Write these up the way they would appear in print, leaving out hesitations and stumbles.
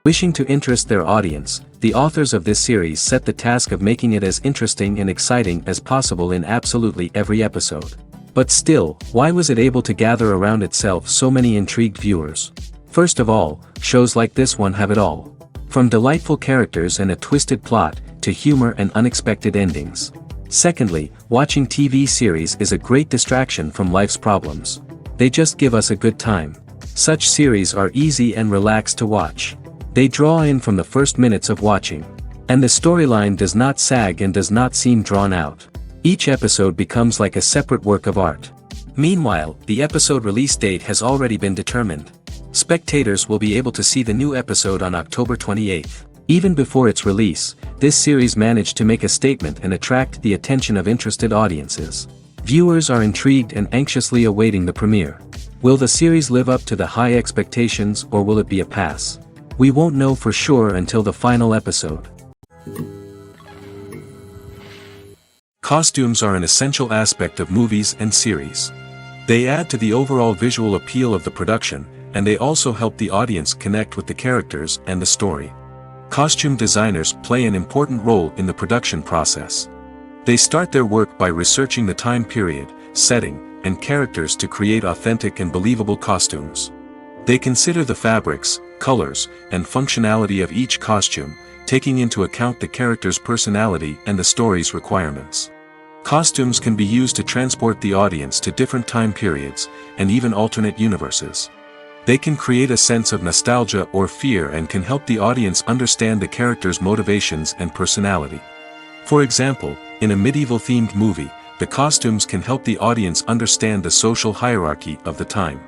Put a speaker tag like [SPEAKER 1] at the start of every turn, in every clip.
[SPEAKER 1] Wishing to interest their audience, the authors of this series set the task of making it as interesting and exciting as possible in absolutely every episode. But still, why was it able to gather around itself so many intrigued viewers? First of all, shows like this one have it all. From delightful characters and a twisted plot, to humor and unexpected endings. Secondly, watching TV series is a great distraction from life's problems. They just give us a good time. Such series are easy and relaxed to watch. They draw in from the first minutes of watching. And the storyline does not sag and does not seem drawn out. Each episode becomes like a separate work of art. Meanwhile, the episode release date has already been determined. Spectators will be able to see the new episode on October 28th. Even before its release, this series managed to make a statement and attract the attention of interested audiences. Viewers are intrigued and anxiously awaiting the premiere. Will the series live up to the high expectations or will it be a pass? We won't know for sure until the final episode. Costumes are an essential aspect of movies and series. They add to the overall visual appeal of the production, and they also help the audience connect with the characters and the story. Costume designers play an important role in the production process. They start their work by researching the time period, setting, and characters to create authentic and believable costumes. They consider the fabrics, colors, and functionality of each costume, taking into account the character's personality and the story's requirements. Costumes can be used to transport the audience to different time periods, and even alternate universes. They can create a sense of nostalgia or fear and can help the audience understand the character's motivations and personality. For example, in a medieval-themed movie, the costumes can help the audience understand the social hierarchy of the time.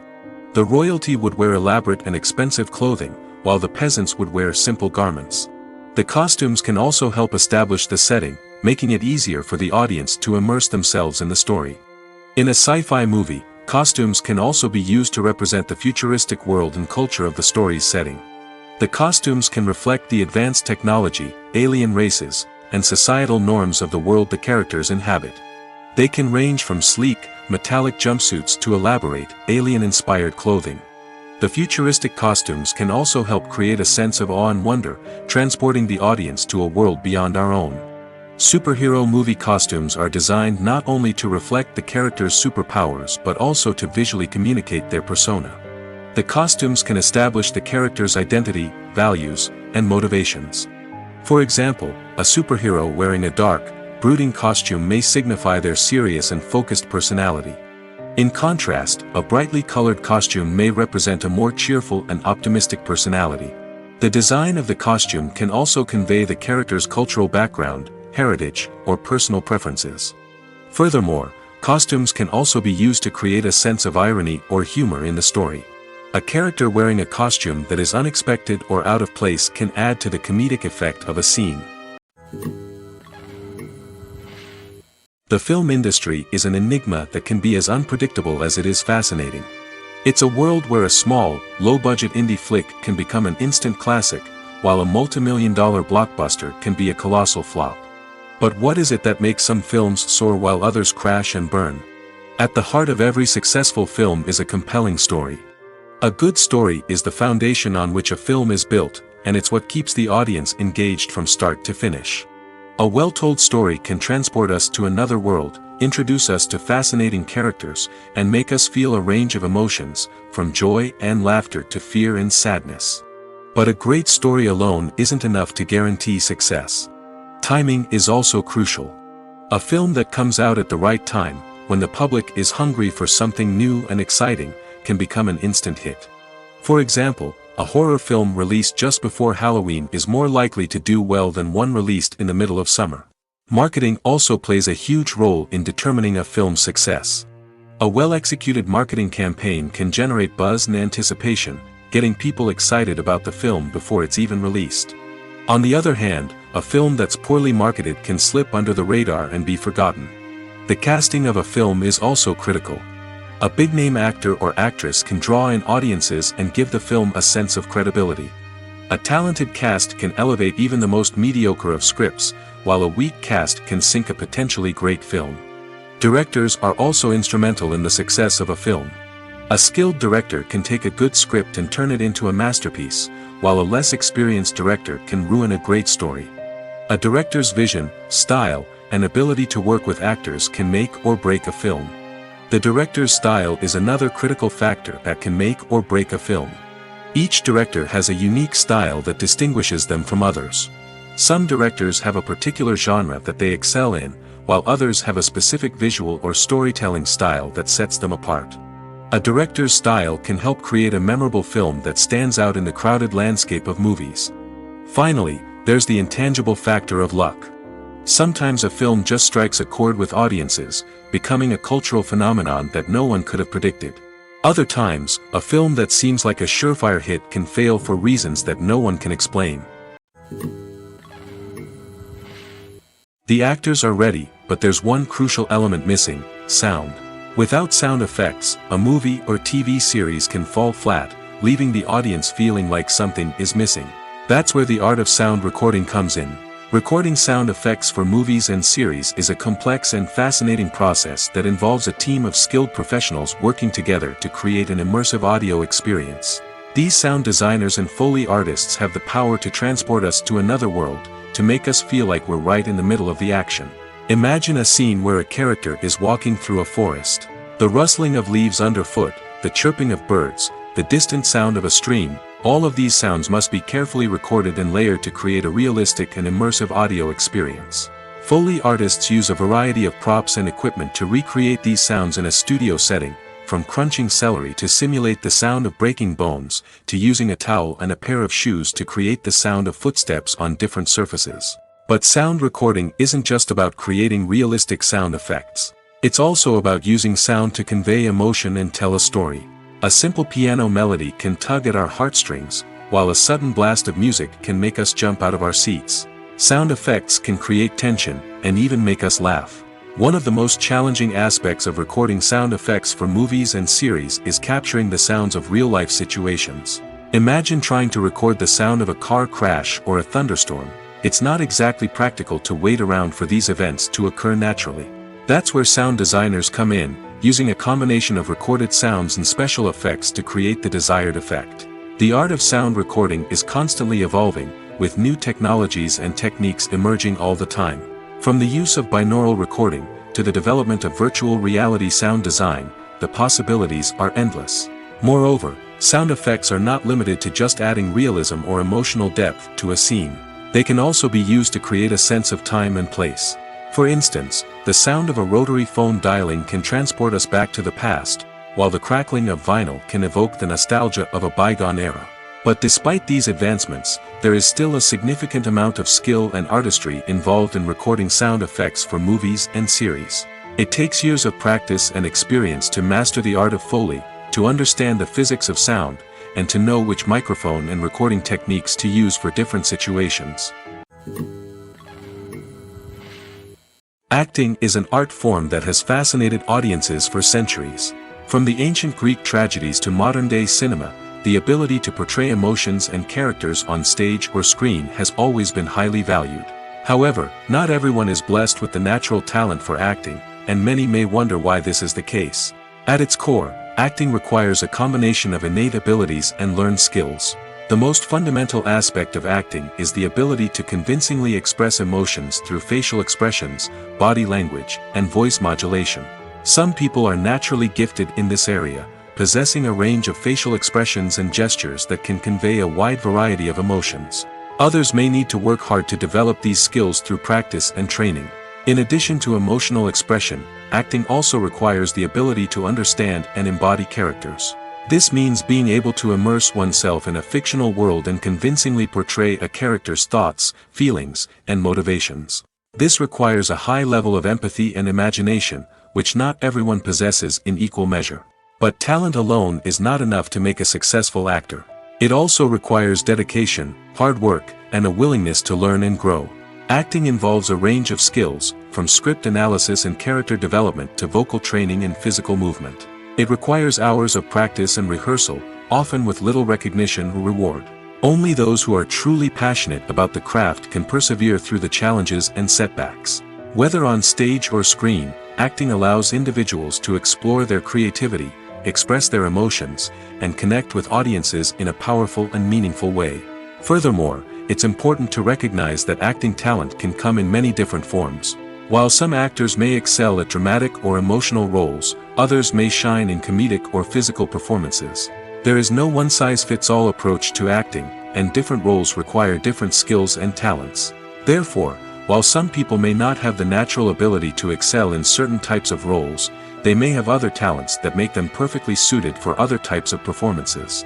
[SPEAKER 1] The royalty would wear elaborate and expensive clothing, while the peasants would wear simple garments. The costumes can also help establish the setting, making it easier for the audience to immerse themselves in the story. In a sci-fi movie, costumes can also be used to represent the futuristic world and culture of the story's setting. The costumes can reflect the advanced technology, alien races, and societal norms of the world the characters inhabit. They can range from sleek, metallic jumpsuits to elaborate, alien-inspired clothing. The futuristic costumes can also help create a sense of awe and wonder, transporting the audience to a world beyond our own. Superhero movie costumes are designed not only to reflect the character's superpowers but also to visually communicate their persona. The costumes can establish the character's identity, values, and motivations. For example, a superhero wearing a dark, brooding costume may signify their serious and focused personality. In contrast, a brightly colored costume may represent a more cheerful and optimistic personality. The design of the costume can also convey the character's cultural background, heritage, or personal preferences. Furthermore, costumes can also be used to create a sense of irony or humor in the story. A character wearing a costume that is unexpected or out of place can add to the comedic effect of a scene. The film industry is an enigma that can be as unpredictable as it is fascinating. It's a world where a small, low-budget indie flick can become an instant classic, while a multi-million-dollar blockbuster can be a colossal flop. But what is it that makes some films soar while others crash and burn? At the heart of every successful film is a compelling story. A good story is the foundation on which a film is built, and it's what keeps the audience engaged from start to finish. A well-told story can transport us to another world, introduce us to fascinating characters, and make us feel a range of emotions, from joy and laughter to fear and sadness. But a great story alone isn't enough to guarantee success. Timing is also crucial. A film that comes out at the right time, when the public is hungry for something new and exciting, can become an instant hit. For example, a horror film released just before Halloween is more likely to do well than one released in the middle of summer. Marketing also plays a huge role in determining a film's success. A well-executed marketing campaign can generate buzz and anticipation, getting people excited about the film before it's even released. On the other hand, a film that's poorly marketed can slip under the radar and be forgotten. The casting of a film is also critical. A big-name actor or actress can draw in audiences and give the film a sense of credibility. A talented cast can elevate even the most mediocre of scripts, while a weak cast can sink a potentially great film. Directors are also instrumental in the success of a film. A skilled director can take a good script and turn it into a masterpiece, while a less experienced director can ruin a great story. A director's vision, style, and ability to work with actors can make or break a film. The director's style is another critical factor that can make or break a film. Each director has a unique style that distinguishes them from others. Some directors have a particular genre that they excel in, while others have a specific visual or storytelling style that sets them apart. A director's style can help create a memorable film that stands out in the crowded landscape of movies. Finally, there's the intangible factor of luck. Sometimes a film just strikes a chord with audiences, becoming a cultural phenomenon that no one could have predicted. Other times, a film that seems like a surefire hit can fail for reasons that no one can explain. The actors are ready, but there's one crucial element missing: sound. Without sound effects, a movie or TV series can fall flat, leaving the audience feeling like something is missing. That's where the art of sound recording comes in. Recording sound effects for movies and series is a complex and fascinating process that involves a team of skilled professionals working together to create an immersive audio experience. These sound designers and Foley artists have the power to transport us to another world, to make us feel like we're right in the middle of the action. Imagine a scene where a character is walking through a forest. The rustling of leaves underfoot, the chirping of birds, the distant sound of a stream, all of these sounds must be carefully recorded and layered to create a realistic and immersive audio experience. Foley artists use a variety of props and equipment to recreate these sounds in a studio setting, from crunching celery to simulate the sound of breaking bones, to using a towel and a pair of shoes to create the sound of footsteps on different surfaces. But sound recording isn't just about creating realistic sound effects. It's also about using sound to convey emotion and tell a story. A simple piano melody can tug at our heartstrings, while a sudden blast of music can make us jump out of our seats. Sound effects can create tension, and even make us laugh. One of the most challenging aspects of recording sound effects for movies and series is capturing the sounds of real-life situations. Imagine trying to record the sound of a car crash or a thunderstorm. It's not exactly practical to wait around for these events to occur naturally. That's where sound designers come in, using a combination of recorded sounds and special effects to create the desired effect. The art of sound recording is constantly evolving, with new technologies and techniques emerging all the time. From the use of binaural recording, to the development of virtual reality sound design, the possibilities are endless. Moreover, sound effects are not limited to just adding realism or emotional depth to a scene. They can also be used to create a sense of time and place. For instance, the sound of a rotary phone dialing can transport us back to the past, while the crackling of vinyl can evoke the nostalgia of a bygone era. But despite these advancements, there is still a significant amount of skill and artistry involved in recording sound effects for movies and series. It takes years of practice and experience to master the art of Foley, to understand the physics of sound, and to know which microphone and recording techniques to use for different situations. Acting is an art form that has fascinated audiences for centuries. From the ancient Greek tragedies to modern-day cinema, the ability to portray emotions and characters on stage or screen has always been highly valued. However, not everyone is blessed with the natural talent for acting, and many may wonder why this is the case. At its core, acting requires a combination of innate abilities and learned skills. The most fundamental aspect of acting is the ability to convincingly express emotions through facial expressions, body language, and voice modulation. Some people are naturally gifted in this area, possessing a range of facial expressions and gestures that can convey a wide variety of emotions. Others may need to work hard to develop these skills through practice and training. In addition to emotional expression, acting also requires the ability to understand and embody characters. This means being able to immerse oneself in a fictional world and convincingly portray a character's thoughts, feelings, and motivations. This requires a high level of empathy and imagination, which not everyone possesses in equal measure. But talent alone is not enough to make a successful actor. It also requires dedication, hard work, and a willingness to learn and grow. Acting involves a range of skills, from script analysis and character development to vocal training and physical movement. It requires hours of practice and rehearsal, often with little recognition or reward. Only those who are truly passionate about the craft can persevere through the challenges and setbacks. Whether on stage or screen, acting allows individuals to explore their creativity, express their emotions, and connect with audiences in a powerful and meaningful way. Furthermore, it's important to recognize that acting talent can come in many different forms. While some actors may excel at dramatic or emotional roles, others may shine in comedic or physical performances. There is no one-size-fits-all approach to acting, and different roles require different skills and talents. Therefore, while some people may not have the natural ability to excel in certain types of roles, they may have other talents that make them perfectly suited for other types of performances.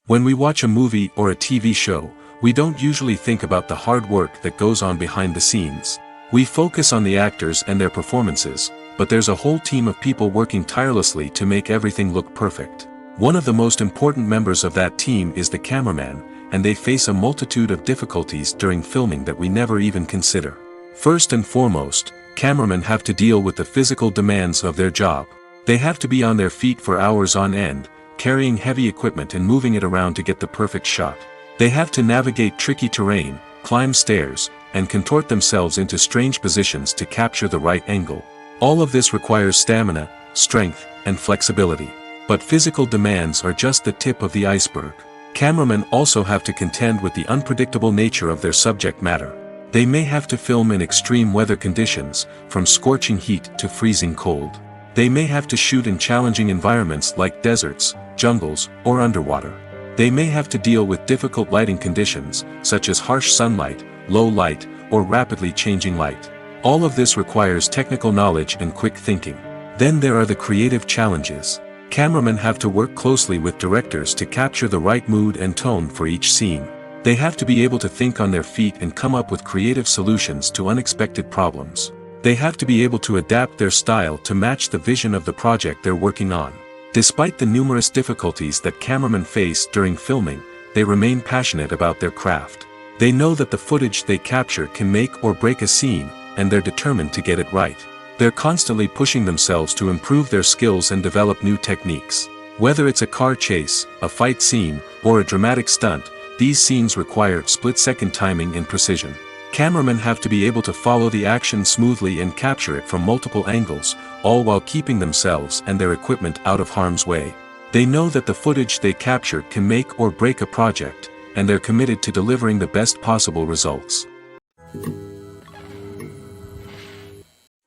[SPEAKER 1] When we watch a movie or a TV show, we don't usually think about the hard work that goes on behind the scenes. We focus on the actors and their performances, but there's a whole team of people working tirelessly to make everything look perfect. One of the most important members of that team is the cameraman, and they face a multitude of difficulties during filming that we never even consider. First and foremost, cameramen have to deal with the physical demands of their job. They have to be on their feet for hours on end, carrying heavy equipment and moving it around to get the perfect shot. They have to navigate tricky terrain, climb stairs, and contort themselves into strange positions to capture the right angle. All of this requires stamina, strength, and flexibility. But physical demands are just the tip of the iceberg. Cameramen also have to contend with the unpredictable nature of their subject matter. They may have to film in extreme weather conditions, from scorching heat to freezing cold. They may have to shoot in challenging environments like deserts, jungles, or underwater. They may have to deal with difficult lighting conditions, such as harsh sunlight, low light, or rapidly changing light. All of this requires technical knowledge and quick thinking. Then there are the creative challenges. Cameramen have to work closely with directors to capture the right mood and tone for each scene. They have to be able to think on their feet and come up with creative solutions to unexpected problems. They have to be able to adapt their style to match the vision of the project they're working on. Despite the numerous difficulties that cameramen face during filming, they remain passionate about their craft. They know that the footage they capture can make or break a scene, and they're determined to get it right. They're constantly pushing themselves to improve their skills and develop new techniques. Whether it's a car chase, a fight scene, or a dramatic stunt, these scenes require split-second timing and precision. Cameramen have to be able to follow the action smoothly and capture it from multiple angles, all while keeping themselves and their equipment out of harm's way. They know that the footage they capture can make or break a project, and they're committed to delivering the best possible results.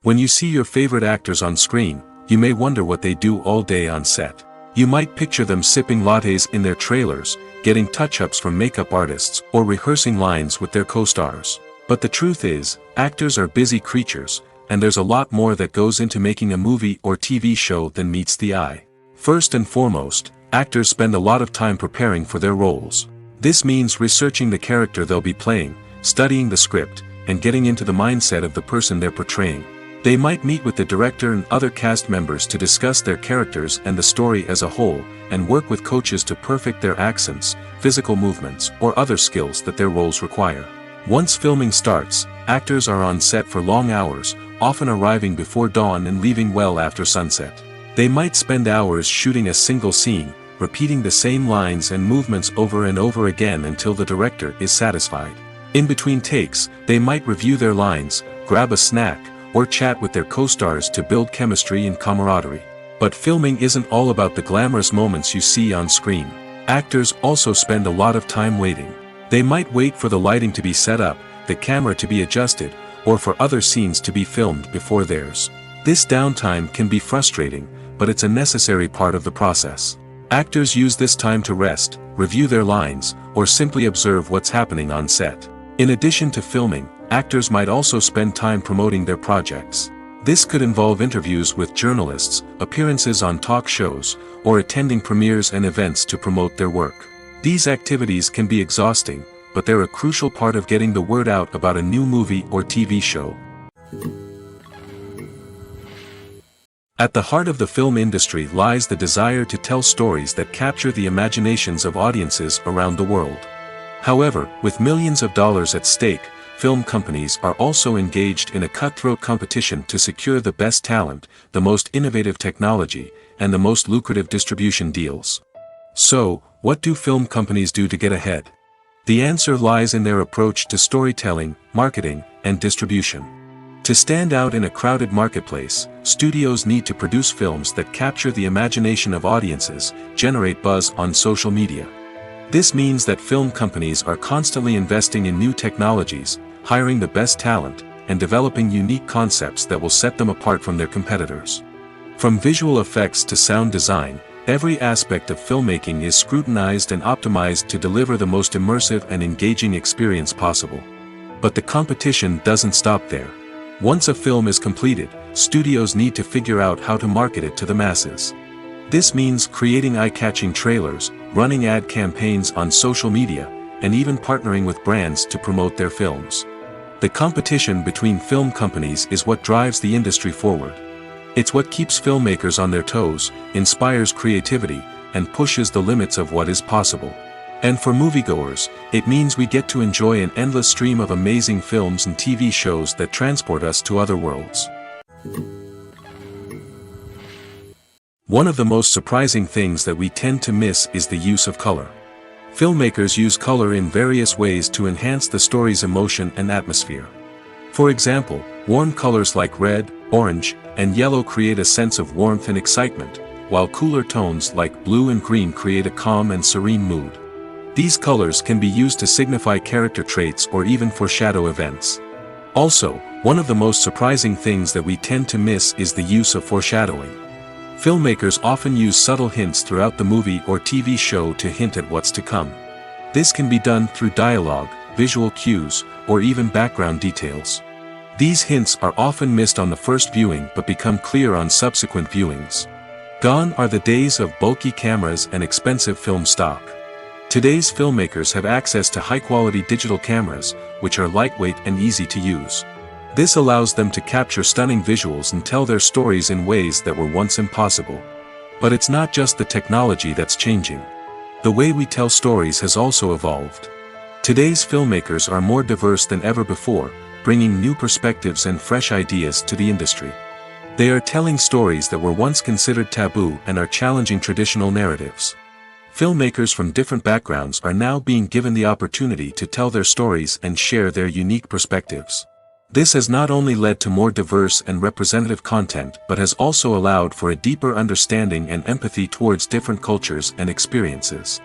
[SPEAKER 1] When you see your favorite actors on screen, you may wonder what they do all day on set. You might picture them sipping lattes in their trailers, getting touch-ups from makeup artists, or rehearsing lines with their co-stars. But the truth is, actors are busy creatures, and there's a lot more that goes into making a movie or TV show than meets the eye. First and foremost, actors spend a lot of time preparing for their roles. This means researching the character they'll be playing, studying the script, and getting into the mindset of the person they're portraying. They might meet with the director and other cast members to discuss their characters and the story as a whole, and work with coaches to perfect their accents, physical movements, or other skills that their roles require. Once filming starts, actors are on set for long hours, often arriving before dawn and leaving well after sunset. They might spend hours shooting a single scene, repeating the same lines and movements over and over again until the director is satisfied. In between takes, they might review their lines, grab a snack, or chat with their co-stars to build chemistry and camaraderie. But filming isn't all about the glamorous moments you see on screen. Actors also spend a lot of time waiting. They might wait for the lighting to be set up, the camera to be adjusted, or for other scenes to be filmed before theirs. This downtime can be frustrating, but it's a necessary part of the process. Actors use this time to rest, review their lines, or simply observe what's happening on set. In addition to filming, actors might also spend time promoting their projects. This could involve interviews with journalists, appearances on talk shows, or attending premieres and events to promote their work. These activities can be exhausting, but they're a crucial part of getting the word out about a new movie or TV show. At the heart of the film industry lies the desire to tell stories that capture the imaginations of audiences around the world. However, with millions of dollars at stake, film companies are also engaged in a cutthroat competition to secure the best talent, the most innovative technology, and the most lucrative distribution deals. So, what do film companies do to get ahead? The answer lies in their approach to storytelling, marketing, and distribution. To stand out in a crowded marketplace, studios need to produce films that capture the imagination of audiences, generate buzz on social media. This means that film companies are constantly investing in new technologies, hiring the best talent, and developing unique concepts that will set them apart from their competitors. From visual effects to sound design, every aspect of filmmaking is scrutinized and optimized to deliver the most immersive and engaging experience possible. But the competition doesn't stop there. Once a film is completed, studios need to figure out how to market it to the masses. This means creating eye-catching trailers, running ad campaigns on social media, and even partnering with brands to promote their films. The competition between film companies is what drives the industry forward. It's what keeps filmmakers on their toes, inspires creativity, and pushes the limits of what is possible. And for moviegoers, it means we get to enjoy an endless stream of amazing films and TV shows that transport us to other worlds. One of the most surprising things that we tend to miss is the use of color. Filmmakers use color in various ways to enhance the story's emotion and atmosphere. For example, warm colors like red, orange, and yellow create a sense of warmth and excitement, while cooler tones like blue and green create a calm and serene mood. These colors can be used to signify character traits or even foreshadow events. Also, one of the most surprising things that we tend to miss is the use of foreshadowing. Filmmakers often use subtle hints throughout the movie or TV show to hint at what's to come. This can be done through dialogue, visual cues, or even background details. These hints are often missed on the first viewing but become clear on subsequent viewings. Gone are the days of bulky cameras and expensive film stock. Today's filmmakers have access to high-quality digital cameras, which are lightweight and easy to use. This allows them to capture stunning visuals and tell their stories in ways that were once impossible. But it's not just the technology that's changing. The way we tell stories has also evolved. Today's filmmakers are more diverse than ever before, bringing new perspectives and fresh ideas to the industry. They are telling stories that were once considered taboo and are challenging traditional narratives. Filmmakers from different backgrounds are now being given the opportunity to tell their stories and share their unique perspectives. This has not only led to more diverse and representative content but has also allowed for a deeper understanding and empathy towards different cultures and experiences.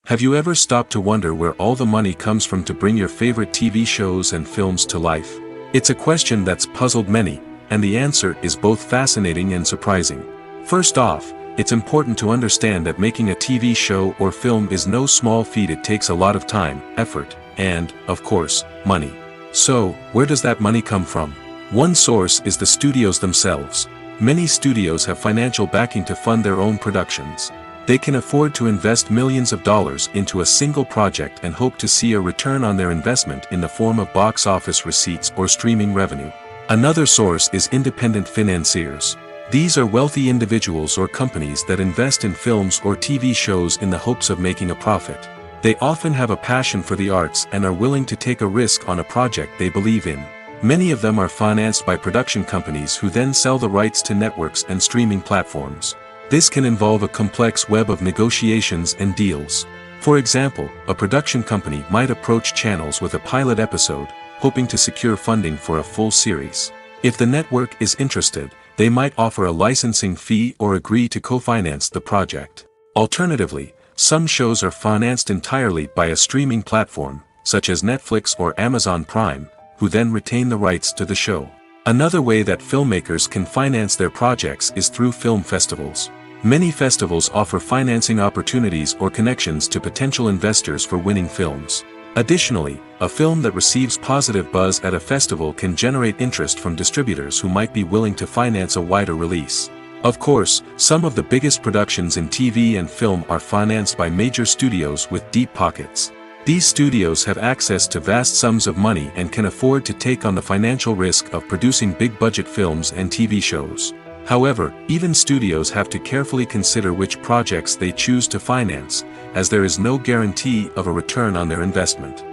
[SPEAKER 1] Have you ever stopped to wonder where all the money comes from to bring your favorite TV shows and films to life? It's a question that's puzzled many, and the answer is both fascinating and surprising. First off, it's important to understand that making a TV show or film is no small feat. It takes a lot of time, effort, and, of course, money. So, where does that money come from? One source is the studios themselves. Many studios have financial backing to fund their own productions. They can afford to invest millions of dollars into a single project and hope to see a return on their investment in the form of box office receipts or streaming revenue. Another source is independent financiers. These are wealthy individuals or companies that invest in films or TV shows in the hopes of making a profit. They often have a passion for the arts and are willing to take a risk on a project they believe in. Many of them are financed by production companies who then sell the rights to networks and streaming platforms. This can involve a complex web of negotiations and deals. For example, a production company might approach channels with a pilot episode, hoping to secure funding for a full series. If the network is interested, they might offer a licensing fee or agree to co-finance the project. Alternatively, some shows are financed entirely by a streaming platform, such as Netflix or Amazon Prime, who then retain the rights to the show. Another way that filmmakers can finance their projects is through film festivals. Many festivals offer financing opportunities or connections to potential investors for winning films. Additionally, a film that receives positive buzz at a festival can generate interest from distributors who might be willing to finance a wider release. Of course, some of the biggest productions in TV and film are financed by major studios with deep pockets. These studios have access to vast sums of money and can afford to take on the financial risk of producing big-budget films and TV shows. However, even studios have to carefully consider which projects they choose to finance, as there is no guarantee of a return on their investment.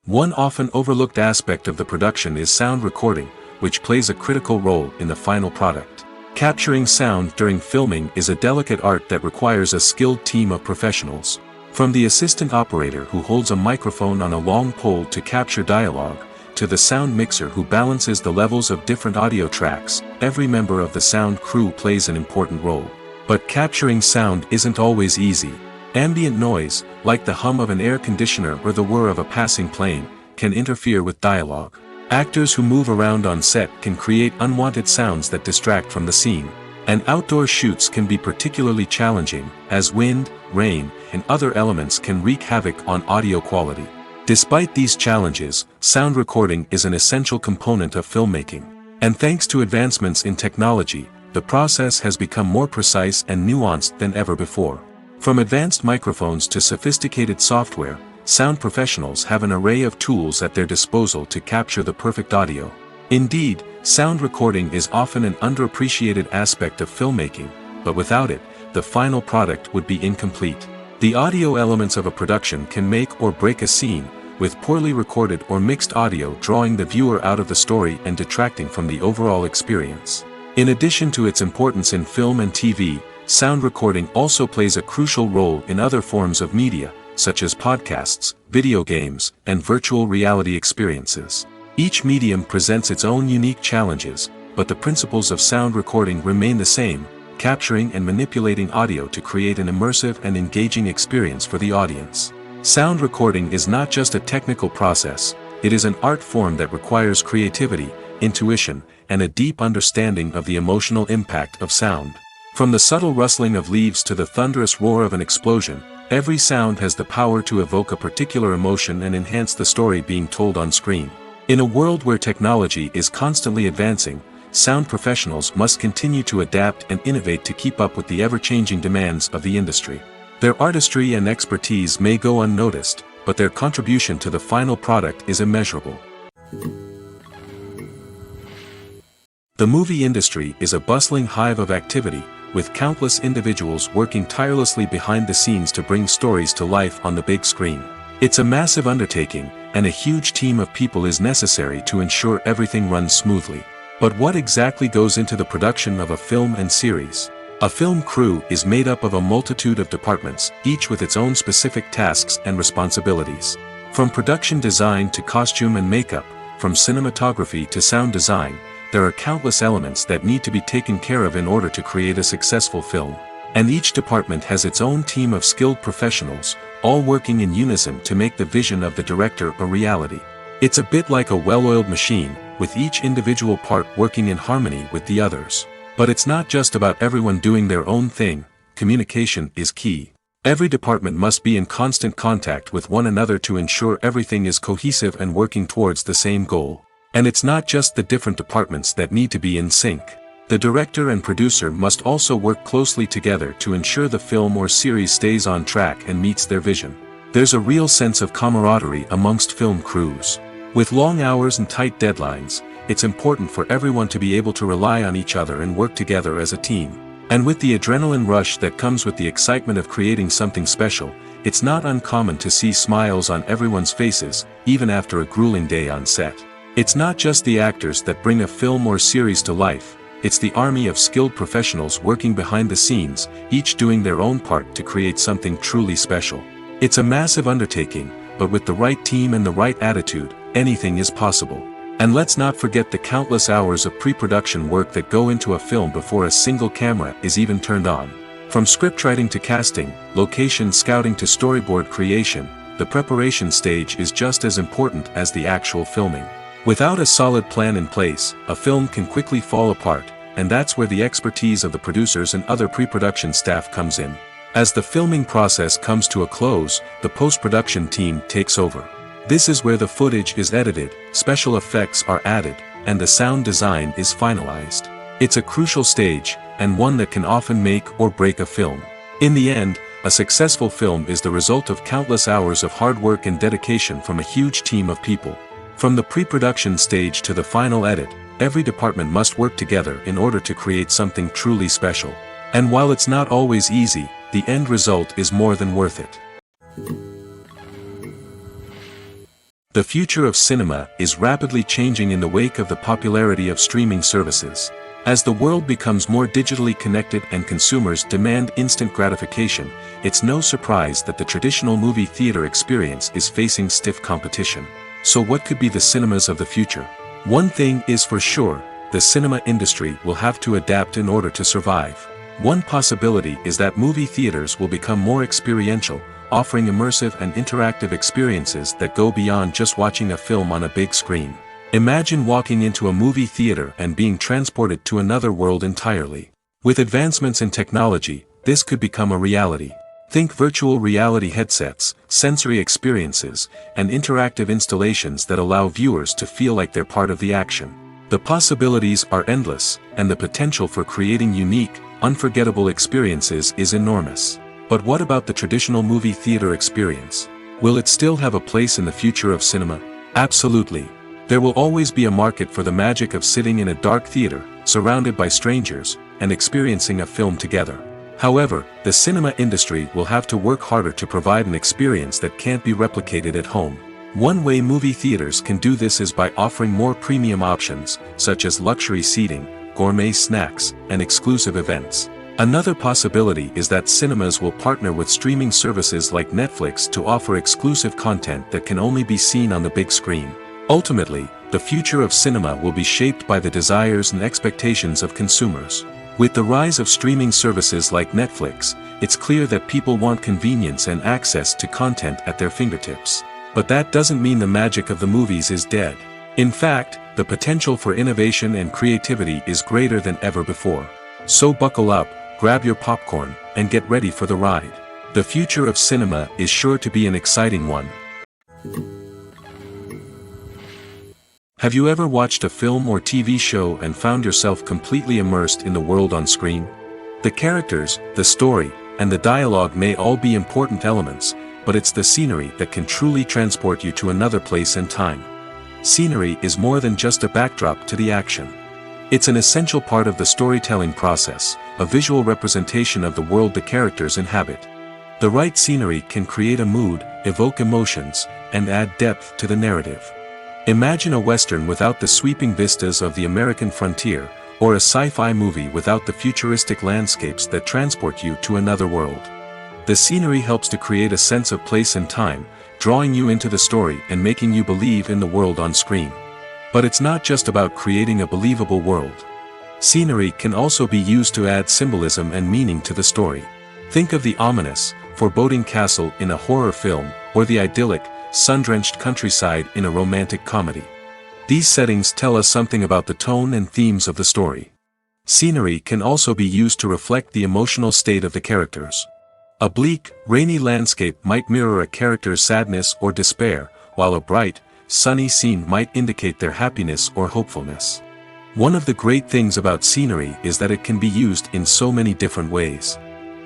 [SPEAKER 1] One often overlooked aspect of the production is sound recording, which plays a critical role in the final product. Capturing sound during filming is a delicate art that requires a skilled team of professionals. From the assistant operator who holds a microphone on a long pole to capture dialogue, to the sound mixer who balances the levels of different audio tracks, every member of the sound crew plays an important role. But capturing sound isn't always easy. Ambient noise, like the hum of an air conditioner or the whir of a passing plane, can interfere with dialogue. Actors who move around on set can create unwanted sounds that distract from the scene. And outdoor shoots can be particularly challenging, as wind, rain, and other elements can wreak havoc on audio quality. Despite these challenges, sound recording is an essential component of filmmaking. And thanks to advancements in technology, the process has become more precise and nuanced than ever before. From advanced microphones to sophisticated software, sound professionals have an array of tools at their disposal to capture the perfect audio. Indeed, sound recording is often an underappreciated aspect of filmmaking, but without it, the final product would be incomplete. The audio elements of a production can make or break a scene, with poorly recorded or mixed audio drawing the viewer out of the story and detracting from the overall experience. In addition to its importance in film and TV, sound recording also plays a crucial role in other forms of media, such as podcasts, video games, and virtual reality experiences. Each medium presents its own unique challenges, but the principles of sound recording remain the same, capturing and manipulating audio to create an immersive and engaging experience for the audience. Sound recording is not just a technical process, it is an art form that requires creativity, intuition, and a deep understanding of the emotional impact of sound. From the subtle rustling of leaves to the thunderous roar of an explosion, every sound has the power to evoke a particular emotion and enhance the story being told on screen. In a world where technology is constantly advancing, sound professionals must continue to adapt and innovate to keep up with the ever-changing demands of the industry. Their artistry and expertise may go unnoticed, but their contribution to the final product is immeasurable. The movie industry is a bustling hive of activity, with countless individuals working tirelessly behind the scenes to bring stories to life on the big screen. It's a massive undertaking, and a huge team of people is necessary to ensure everything runs smoothly. But what exactly goes into the production of a film and series? A film crew is made up of a multitude of departments, each with its own specific tasks and responsibilities. From production design to costume and makeup, from cinematography to sound design, there are countless elements that need to be taken care of in order to create a successful film. And each department has its own team of skilled professionals, all working in unison to make the vision of the director a reality. It's a bit like a well-oiled machine, with each individual part working in harmony with the others. But it's not just about everyone doing their own thing, communication is key. Every department must be in constant contact with one another to ensure everything is cohesive and working towards the same goal. And it's not just the different departments that need to be in sync. The director and producer must also work closely together to ensure the film or series stays on track and meets their vision. There's a real sense of camaraderie amongst film crews. With long hours and tight deadlines, it's important for everyone to be able to rely on each other and work together as a team. And with the adrenaline rush that comes with the excitement of creating something special, it's not uncommon to see smiles on everyone's faces, even after a grueling day on set. It's not just the actors that bring a film or series to life, it's the army of skilled professionals working behind the scenes, each doing their own part to create something truly special. It's a massive undertaking, but with the right team and the right attitude, anything is possible. And let's not forget the countless hours of pre-production work that go into a film before a single camera is even turned on. From scriptwriting to casting, location scouting to storyboard creation, the preparation stage is just as important as the actual filming. Without a solid plan in place, a film can quickly fall apart, and that's where the expertise of the producers and other pre-production staff comes in. As the filming process comes to a close, the post-production team takes over. This is where the footage is edited, special effects are added, and the sound design is finalized. It's a crucial stage, and one that can often make or break a film. In the end, a successful film is the result of countless hours of hard work and dedication from a huge team of people. From the pre-production stage to the final edit, every department must work together in order to create something truly special. And while it's not always easy, the end result is more than worth it. The future of cinema is rapidly changing in the wake of the popularity of streaming services. As the world becomes more digitally connected and consumers demand instant gratification, it's no surprise that the traditional movie theater experience is facing stiff competition. So what could be the cinemas of the future? One thing is for sure, the cinema industry will have to adapt in order to survive. One possibility is that movie theaters will become more experiential, offering immersive and interactive experiences that go beyond just watching a film on a big screen. Imagine walking into a movie theater and being transported to another world entirely. With advancements in technology, this could become a reality. Think virtual reality headsets, sensory experiences, and interactive installations that allow viewers to feel like they're part of the action. The possibilities are endless, and the potential for creating unique, unforgettable experiences is enormous. But what about the traditional movie theater experience? Will it still have a place in the future of cinema? Absolutely. There will always be a market for the magic of sitting in a dark theater, surrounded by strangers, and experiencing a film together. However, the cinema industry will have to work harder to provide an experience that can't be replicated at home. One way movie theaters can do this is by offering more premium options, such as luxury seating, gourmet snacks, and exclusive events. Another possibility is that cinemas will partner with streaming services like Netflix to offer exclusive content that can only be seen on the big screen. Ultimately, the future of cinema will be shaped by the desires and expectations of consumers. With the rise of streaming services like Netflix, it's clear that people want convenience and access to content at their fingertips. But that doesn't mean the magic of the movies is dead. In fact, the potential for innovation and creativity is greater than ever before. So buckle up, grab your popcorn, and get ready for the ride. The future of cinema is sure to be an exciting one. Have you ever watched a film or TV show and found yourself completely immersed in the world on screen? The characters, the story, and the dialogue may all be important elements, but it's the scenery that can truly transport you to another place and time. Scenery is more than just a backdrop to the action. It's an essential part of the storytelling process, a visual representation of the world the characters inhabit. The right scenery can create a mood, evoke emotions, and add depth to the narrative. Imagine a Western without the sweeping vistas of the American frontier, or a sci-fi movie without the futuristic landscapes that transport you to another world. The scenery helps to create a sense of place and time, drawing you into the story and making you believe in the world on screen. But it's not just about creating a believable world. Scenery can also be used to add symbolism and meaning to the story. Think of the ominous, foreboding castle in a horror film, or the idyllic, sun-drenched countryside in a romantic comedy. These settings tell us something about the tone and themes of the story. Scenery can also be used to reflect the emotional state of the characters. A bleak, rainy landscape might mirror a character's sadness or despair, while a bright, sunny scene might indicate their happiness or hopefulness. One of the great things about scenery is that it can be used in so many different ways.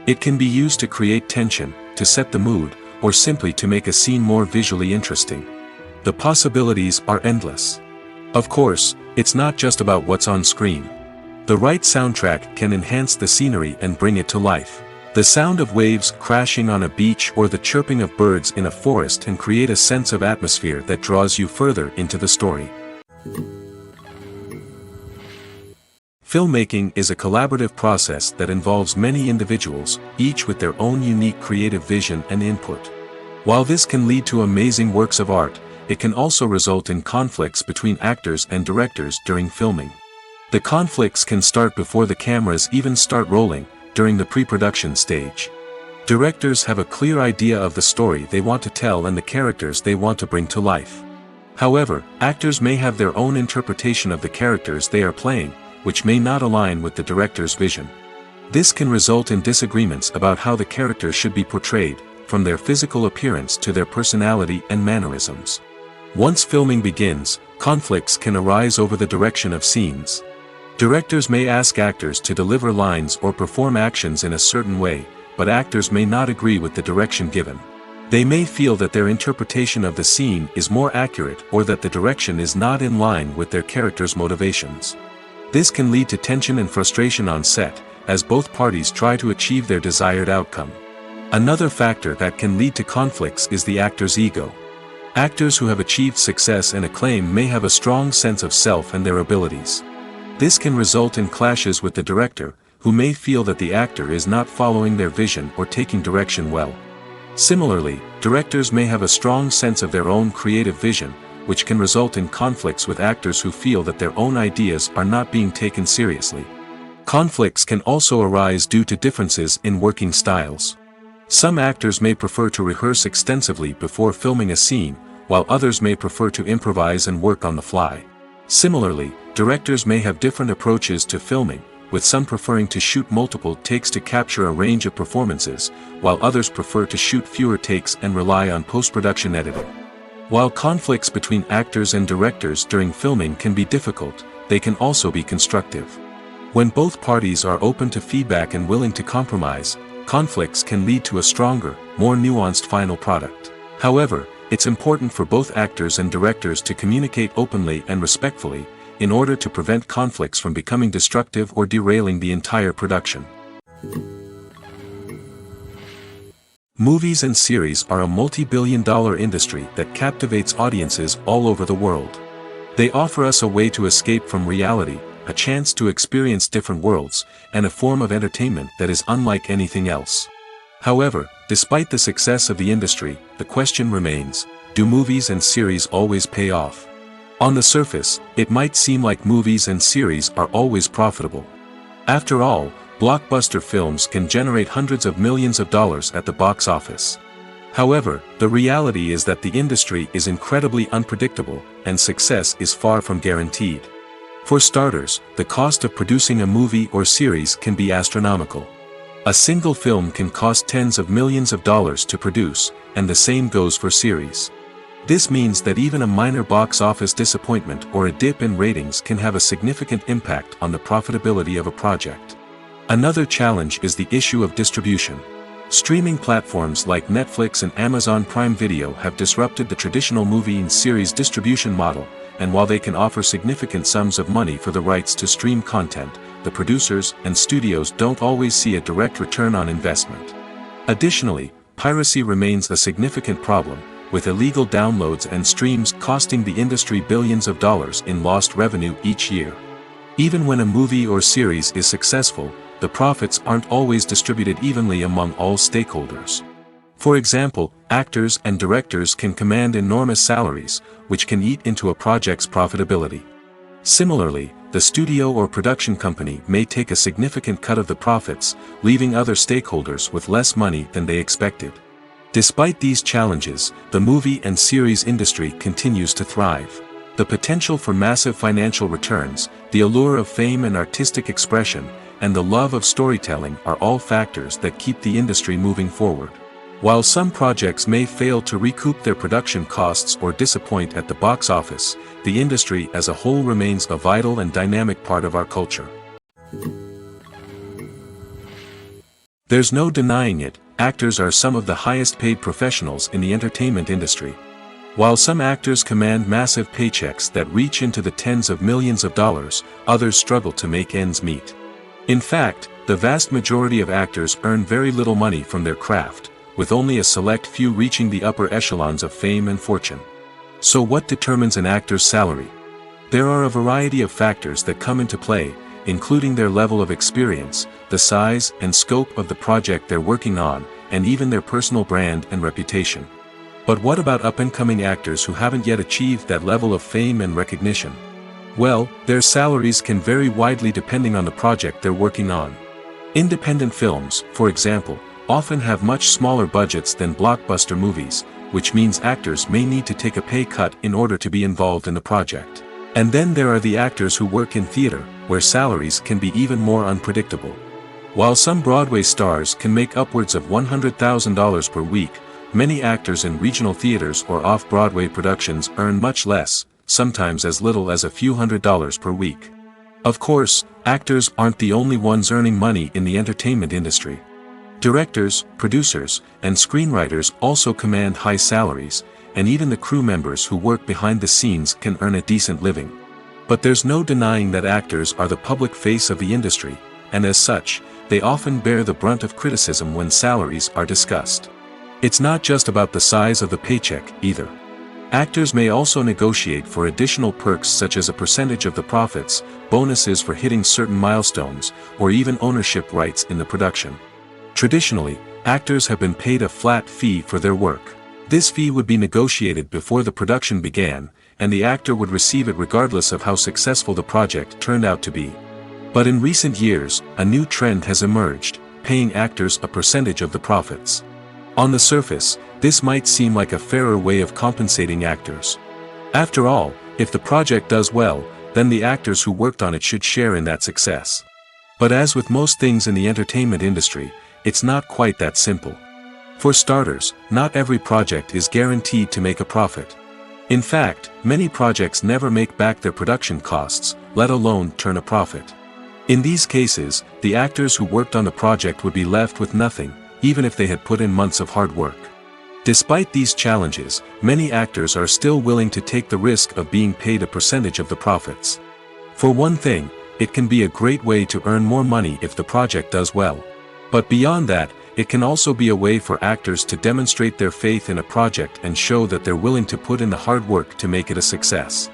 [SPEAKER 1] It can be used to create tension, to set the mood, or simply to make a scene more visually interesting. The possibilities are endless. Of course, it's not just about what's on screen. The right soundtrack can enhance the scenery and bring it to life. The sound of waves crashing on a beach or the chirping of birds in a forest can create a sense of atmosphere that draws you further into the story. Filmmaking is a collaborative process that involves many individuals, each with their own unique creative vision and input. While this can lead to amazing works of art, it can also result in conflicts between actors and directors during filming. The conflicts can start before the cameras even start rolling, during the pre-production stage. Directors have a clear idea of the story they want to tell and the characters they want to bring to life. However, actors may have their own interpretation of the characters they are playing, which may not align with the director's vision. This can result in disagreements about how the characters should be portrayed, from their physical appearance to their personality and mannerisms. Once filming begins, conflicts can arise over the direction of scenes. Directors may ask actors to deliver lines or perform actions in a certain way, but actors may not agree with the direction given. They may feel that their interpretation of the scene is more accurate or that the direction is not in line with their character's motivations. This can lead to tension and frustration on set, as both parties try to achieve their desired outcome. Another factor that can lead to conflicts is the actor's ego. Actors who have achieved success and acclaim may have a strong sense of self and their abilities. This can result in clashes with the director, who may feel that the actor is not following their vision or taking direction well. Similarly, directors may have a strong sense of their own creative vision, which can result in conflicts with actors who feel that their own ideas are not being taken seriously. Conflicts can also arise due to differences in working styles. Some actors may prefer to rehearse extensively before filming a scene, while others may prefer to improvise and work on the fly. Similarly, directors may have different approaches to filming, with some preferring to shoot multiple takes to capture a range of performances, while others prefer to shoot fewer takes and rely on post-production editing. While conflicts between actors and directors during filming can be difficult, they can also be constructive. When both parties are open to feedback and willing to compromise, conflicts can lead to a stronger, more nuanced final product. However, it's important for both actors and directors to communicate openly and respectfully, in order to prevent conflicts from becoming destructive or derailing the entire production. Movies and series are a multi-billion-dollar industry that captivates audiences all over the world. They offer us a way to escape from reality, a chance to experience different worlds, and a form of entertainment that is unlike anything else. However, despite the success of the industry, the question remains, do movies and series always pay off? On the surface, it might seem like movies and series are always profitable. After all, blockbuster films can generate hundreds of millions of dollars at the box office. However, the reality is that the industry is incredibly unpredictable, and success is far from guaranteed. For starters, the cost of producing a movie or series can be astronomical. A single film can cost tens of millions of dollars to produce, and the same goes for series. This means that even a minor box office disappointment or a dip in ratings can have a significant impact on the profitability of a project. Another challenge is the issue of distribution. Streaming platforms like Netflix and Amazon Prime Video have disrupted the traditional movie and series distribution model, and while they can offer significant sums of money for the rights to stream content, the producers and studios don't always see a direct return on investment. Additionally, piracy remains a significant problem, with illegal downloads and streams costing the industry billions of dollars in lost revenue each year. Even when a movie or series is successful, the profits aren't always distributed evenly among all stakeholders. For example, actors and directors can command enormous salaries, which can eat into a project's profitability. Similarly, the studio or production company may take a significant cut of the profits, leaving other stakeholders with less money than they expected. Despite these challenges, the movie and series industry continues to thrive. The potential for massive financial returns, the allure of fame and artistic expression, and the love of storytelling are all factors that keep the industry moving forward. While some projects may fail to recoup their production costs or disappoint at the box office, the industry as a whole remains a vital and dynamic part of our culture. There's no denying it, actors are some of the highest paid professionals in the entertainment industry. While some actors command massive paychecks that reach into the tens of millions of dollars, others struggle to make ends meet. In fact, the vast majority of actors earn very little money from their craft, with only a select few reaching the upper echelons of fame and fortune. So what determines an actor's salary? There are a variety of factors that come into play, including their level of experience, the size and scope of the project they're working on, and even their personal brand and reputation. But what about up-and-coming actors who haven't yet achieved that level of fame and recognition? Well, their salaries can vary widely depending on the project they're working on. Independent films, for example, often have much smaller budgets than blockbuster movies, which means actors may need to take a pay cut in order to be involved in the project. And then there are the actors who work in theater, where salaries can be even more unpredictable. While some Broadway stars can make upwards of $100,000 per week, many actors in regional theaters or off-Broadway productions earn much less, sometimes as little as a few $100s per week. Of course, actors aren't the only ones earning money in the entertainment industry. Directors, producers, and screenwriters also command high salaries, and even the crew members who work behind the scenes can earn a decent living. But there's no denying that actors are the public face of the industry, and as such, they often bear the brunt of criticism when salaries are discussed. It's not just about the size of the paycheck, either. Actors may also negotiate for additional perks such as a percentage of the profits, bonuses for hitting certain milestones, or even ownership rights in the production. Traditionally, actors have been paid a flat fee for their work. This fee would be negotiated before the production began, and the actor would receive it regardless of how successful the project turned out to be. But in recent years, a new trend has emerged, paying actors a percentage of the profits. On the surface, this might seem like a fairer way of compensating actors. After all, if the project does well, then the actors who worked on it should share in that success. But as with most things in the entertainment industry, it's not quite that simple. For starters, not every project is guaranteed to make a profit. In fact, many projects never make back their production costs, let alone turn a profit. In these cases, the actors who worked on the project would be left with nothing, even if they had put in months of hard work. Despite these challenges, many actors are still willing to take the risk of being paid a percentage of the profits. For one thing, it can be a great way to earn more money if the project does well. But beyond that, it can also be a way for actors to demonstrate their faith in a project and show that they're willing to put in the hard work to make it a success.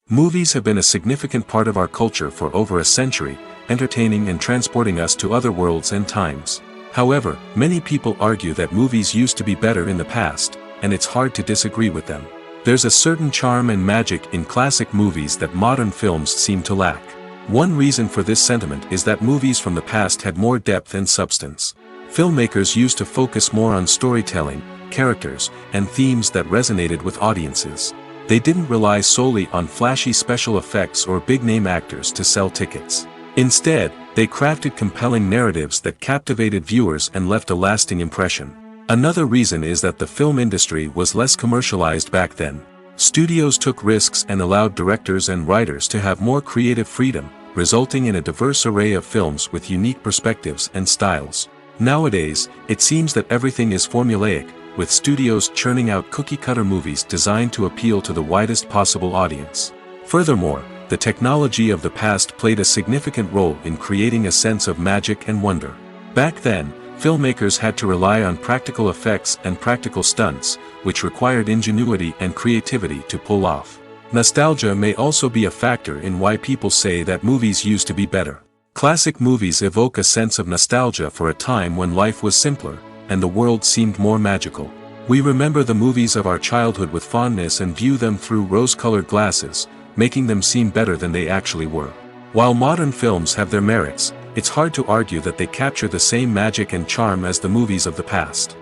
[SPEAKER 1] Movies have been a significant part of our culture for over a century, entertaining and transporting us to other worlds and times. However, many people argue that movies used to be better in the past, and it's hard to disagree with them. There's a certain charm and magic in classic movies that modern films seem to lack. One reason for this sentiment is that movies from the past had more depth and substance. Filmmakers used to focus more on storytelling, characters, and themes that resonated with audiences. They didn't rely solely on flashy special effects or big-name actors to sell tickets. Instead, they crafted compelling narratives that captivated viewers and left a lasting impression. Another reason is that the film industry was less commercialized back then. Studios took risks and allowed directors and writers to have more creative freedom, resulting in a diverse array of films with unique perspectives and styles. Nowadays, it seems that everything is formulaic, with studios churning out cookie-cutter movies designed to appeal to the widest possible audience. Furthermore, the technology of the past played a significant role in creating a sense of magic and wonder. Back then, filmmakers had to rely on practical effects and practical stunts, which required ingenuity and creativity to pull off. Nostalgia may also be a factor in why people say that movies used to be better. Classic movies evoke a sense of nostalgia for a time when life was simpler, and the world seemed more magical. We remember the movies of our childhood with fondness and view them through rose-colored glasses, making them seem better than they actually were. While modern films have their merits, it's hard to argue that they capture the same magic and charm as the movies of the past.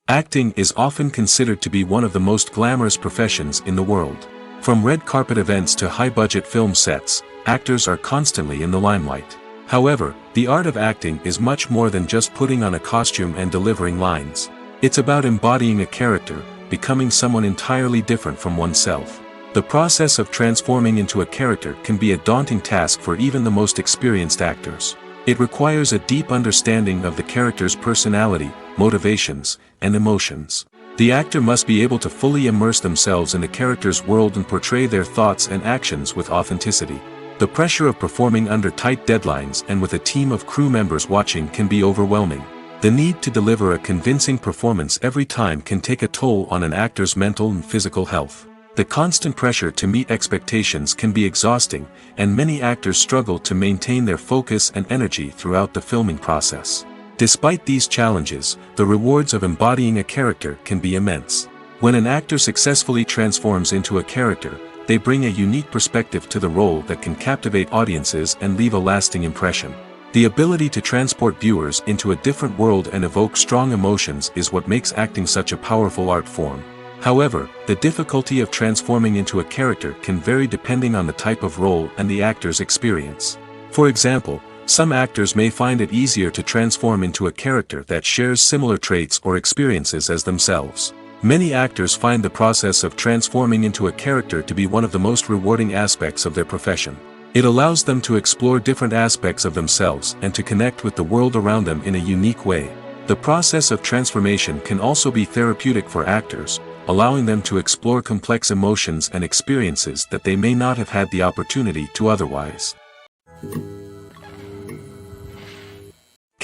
[SPEAKER 1] Acting is often considered to be one of the most glamorous professions in the world. From red carpet events to high-budget film sets, actors are constantly in the limelight. However, the art of acting is much more than just putting on a costume and delivering lines. It's about embodying a character, becoming someone entirely different from oneself. The process of transforming into a character can be a daunting task for even the most experienced actors. It requires a deep understanding of the character's personality, motivations, and emotions. The actor must be able to fully immerse themselves in the character's world and portray their thoughts and actions with authenticity. The pressure of performing under tight deadlines and with a team of crew members watching can be overwhelming. The need to deliver a convincing performance every time can take a toll on an actor's mental and physical health. The constant pressure to meet expectations can be exhausting, and many actors struggle to maintain their focus and energy throughout the filming process. Despite these challenges, the rewards of embodying a character can be immense. When an actor successfully transforms into a character, they bring a unique perspective to the role that can captivate audiences and leave a lasting impression. The ability to transport viewers into a different world and evoke strong emotions is what makes acting such a powerful art form. However, the difficulty of transforming into a character can vary depending on the type of role and the actor's experience. For example, some actors may find it easier to transform into a character that shares similar traits or experiences as themselves. Many actors find the process of transforming into a character to be one of the most rewarding aspects of their profession. It allows them to explore different aspects of themselves and to connect with the world around them in a unique way. The process of transformation can also be therapeutic for actors, allowing them to explore complex emotions and experiences that they may not have had the opportunity to otherwise.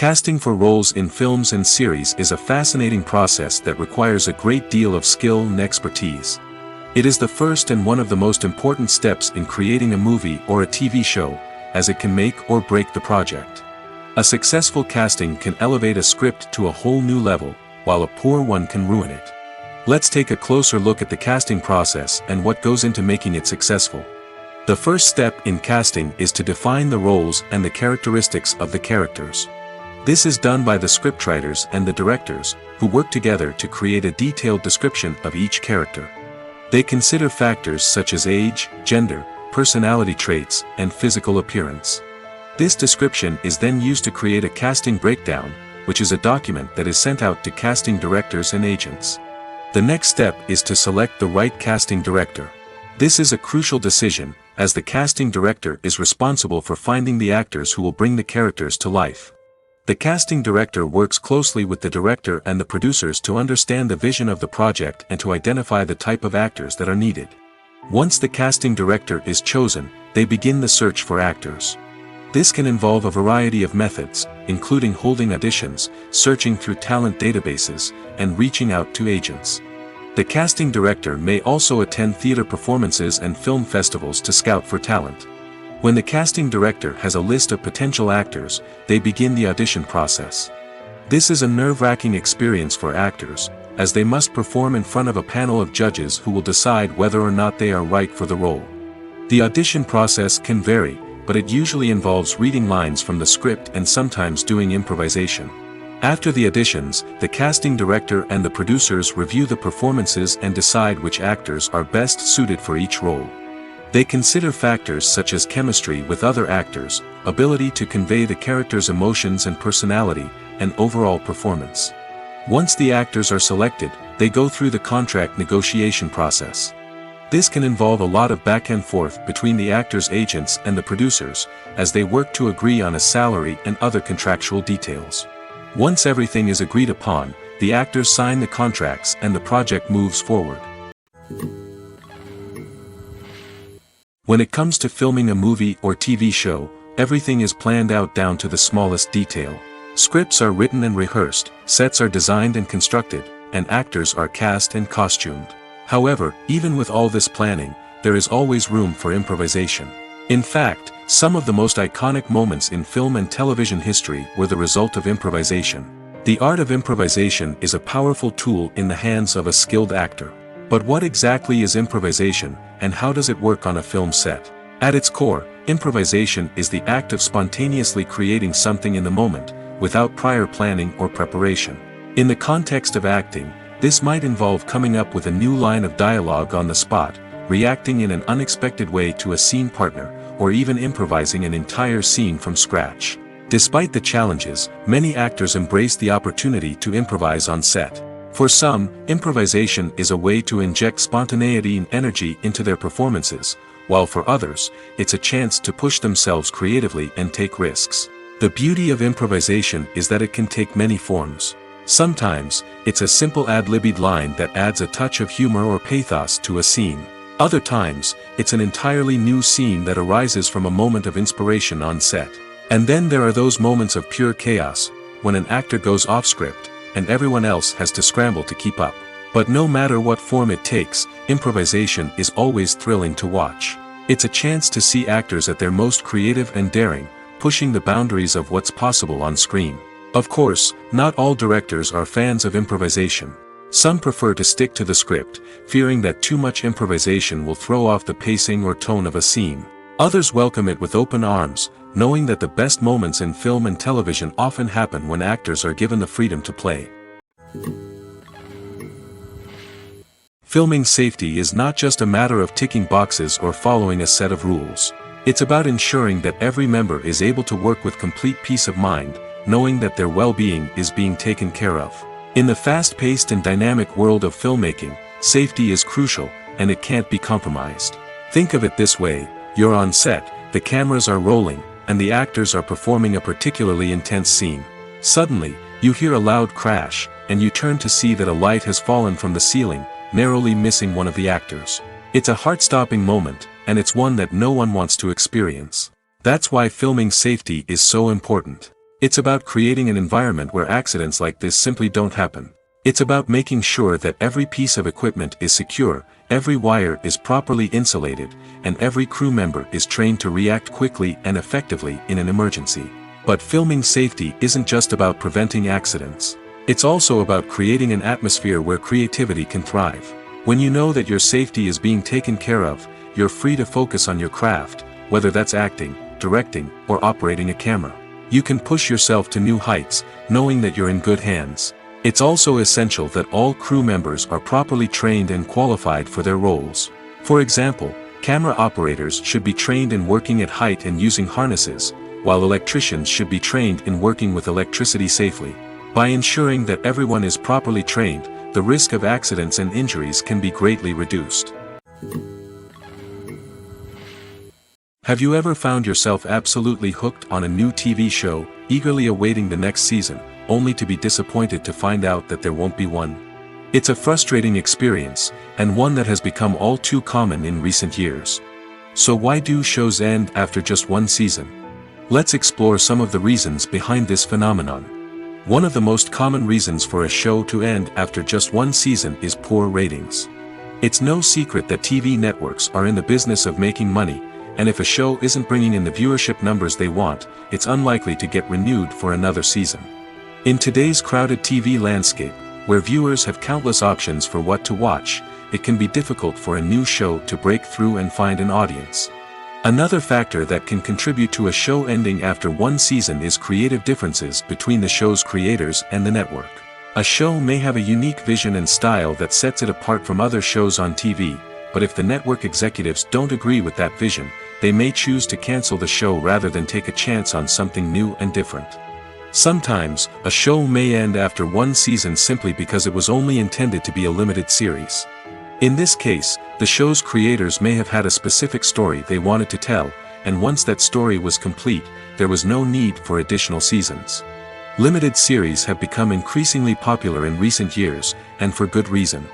[SPEAKER 1] Casting for roles in films and series is a fascinating process that requires a great deal of skill and expertise. It is the first and one of the most important steps in creating a movie or a TV show, as it can make or break the project. A successful casting can elevate a script to a whole new level, while a poor one can ruin it. Let's take a closer look at the casting process and what goes into making it successful. The first step in casting is to define the roles and the characteristics of the characters. This is done by the scriptwriters and the directors, who work together to create a detailed description of each character. They consider factors such as age, gender, personality traits, and physical appearance. This description is then used to create a casting breakdown, which is a document that is sent out to casting directors and agents. The next step is to select the right casting director. This is a crucial decision, as the casting director is responsible for finding the actors who will bring the characters to life. The casting director works closely with the director and the producers to understand the vision of the project and to identify the type of actors that are needed. Once the casting director is chosen, they begin the search for actors. This can involve a variety of methods, including holding auditions, searching through talent databases, and reaching out to agents. The casting director may also attend theater performances and film festivals to scout for talent. When the casting director has a list of potential actors, they begin the audition process. This is a nerve-wracking experience for actors, as they must perform in front of a panel of judges who will decide whether or not they are right for the role. The audition process can vary, but it usually involves reading lines from the script and sometimes doing improvisation. After the auditions, the casting director and the producers review the performances and decide which actors are best suited for each role. They consider factors such as chemistry with other actors, ability to convey the character's emotions and personality, and overall performance. Once the actors are selected, they go through the contract negotiation process. This can involve a lot of back and forth between the actors' agents and the producers, as they work to agree on a salary and other contractual details. Once everything is agreed upon, the actors sign the contracts and the project moves forward. When it comes to filming a movie or TV show, everything is planned out down to the smallest detail. Scripts are written and rehearsed, sets are designed and constructed, and actors are cast and costumed. However, even with all this planning, there is always room for improvisation. In fact, some of the most iconic moments in film and television history were the result of improvisation. The art of improvisation is a powerful tool in the hands of a skilled actor. But what exactly is improvisation, and how does it work on a film set? At its core, improvisation is the act of spontaneously creating something in the moment, without prior planning or preparation. In the context of acting, this might involve coming up with a new line of dialogue on the spot, reacting in an unexpected way to a scene partner, or even improvising an entire scene from scratch. Despite the challenges, many actors embrace the opportunity to improvise on set. For some, improvisation is a way to inject spontaneity and energy into their performances, while for others, it's a chance to push themselves creatively and take risks. The beauty of improvisation is that it can take many forms. Sometimes, it's a simple ad-libbed line that adds a touch of humor or pathos to a scene. Other times, it's an entirely new scene that arises from a moment of inspiration on set. And then there are those moments of pure chaos, when an actor goes off script, and everyone else has to scramble to keep up. But no matter what form it takes, improvisation is always thrilling to watch. It's a chance to see actors at their most creative and daring, pushing the boundaries of what's possible on screen. Of course, not all directors are fans of improvisation. Some prefer to stick to the script, fearing that too much improvisation will throw off the pacing or tone of a scene. Others welcome it with open arms, knowing that the best moments in film and television often happen when actors are given the freedom to play. Filming safety is not just a matter of ticking boxes or following a set of rules. It's about ensuring that every member is able to work with complete peace of mind, knowing that their well-being is being taken care of. In the fast-paced and dynamic world of filmmaking, safety is crucial, and it can't be compromised. Think of it this way: you're on set, the cameras are rolling, and the actors are performing a particularly intense scene. Suddenly, you hear a loud crash, and you turn to see that a light has fallen from the ceiling, narrowly missing one of the actors. It's a heart-stopping moment, and it's one that no one wants to experience. That's why filming safety is so important. It's about creating an environment where accidents like this simply don't happen. It's about making sure that every piece of equipment is secure, every wire is properly insulated, and every crew member is trained to react quickly and effectively in an emergency. But filming safety isn't just about preventing accidents. It's also about creating an atmosphere where creativity can thrive. When you know that your safety is being taken care of, you're free to focus on your craft, whether that's acting, directing, or operating a camera. You can push yourself to new heights, knowing that you're in good hands. It's also essential that all crew members are properly trained and qualified for their roles. For example, camera operators should be trained in working at height and using harnesses, while electricians should be trained in working with electricity safely. By ensuring that everyone is properly trained, the risk of accidents and injuries can be greatly reduced. Have you ever found yourself absolutely hooked on a new TV show, eagerly awaiting the next season, only to be disappointed to find out that there won't be one? It's a frustrating experience, and one that has become all too common in recent years. So why do shows end after just one season? Let's explore some of the reasons behind this phenomenon. One of the most common reasons for a show to end after just one season is poor ratings. It's no secret that TV networks are in the business of making money, and if a show isn't bringing in the viewership numbers they want, it's unlikely to get renewed for another season. In today's crowded TV landscape, where viewers have countless options for what to watch, it can be difficult for a new show to break through and find an audience. Another factor that can contribute to a show ending after one season is creative differences between the show's creators and the network. A show may have a unique vision and style that sets it apart from other shows on TV, but if the network executives don't agree with that vision, they may choose to cancel the show rather than take a chance on something new and different. Sometimes, a show may end after one season simply because it was only intended to be a limited series. In this case, the show's creators may have had a specific story they wanted to tell, and once that story was complete, there was no need for additional seasons. Limited series have become increasingly popular in recent years, and for good reason.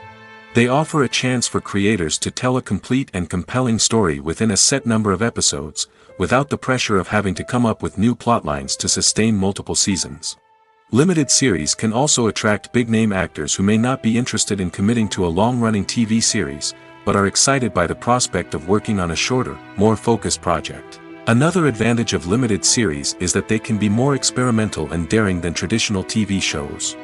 [SPEAKER 1] They offer a chance for creators to tell a complete and compelling story within a set number of episodes, without the pressure of having to come up with new plotlines to sustain multiple seasons. Limited series can also attract big-name actors who may not be interested in committing to a long-running TV series, but are excited by the prospect of working on a shorter, more focused project. Another advantage of limited series is that they can be more experimental and daring than traditional TV shows.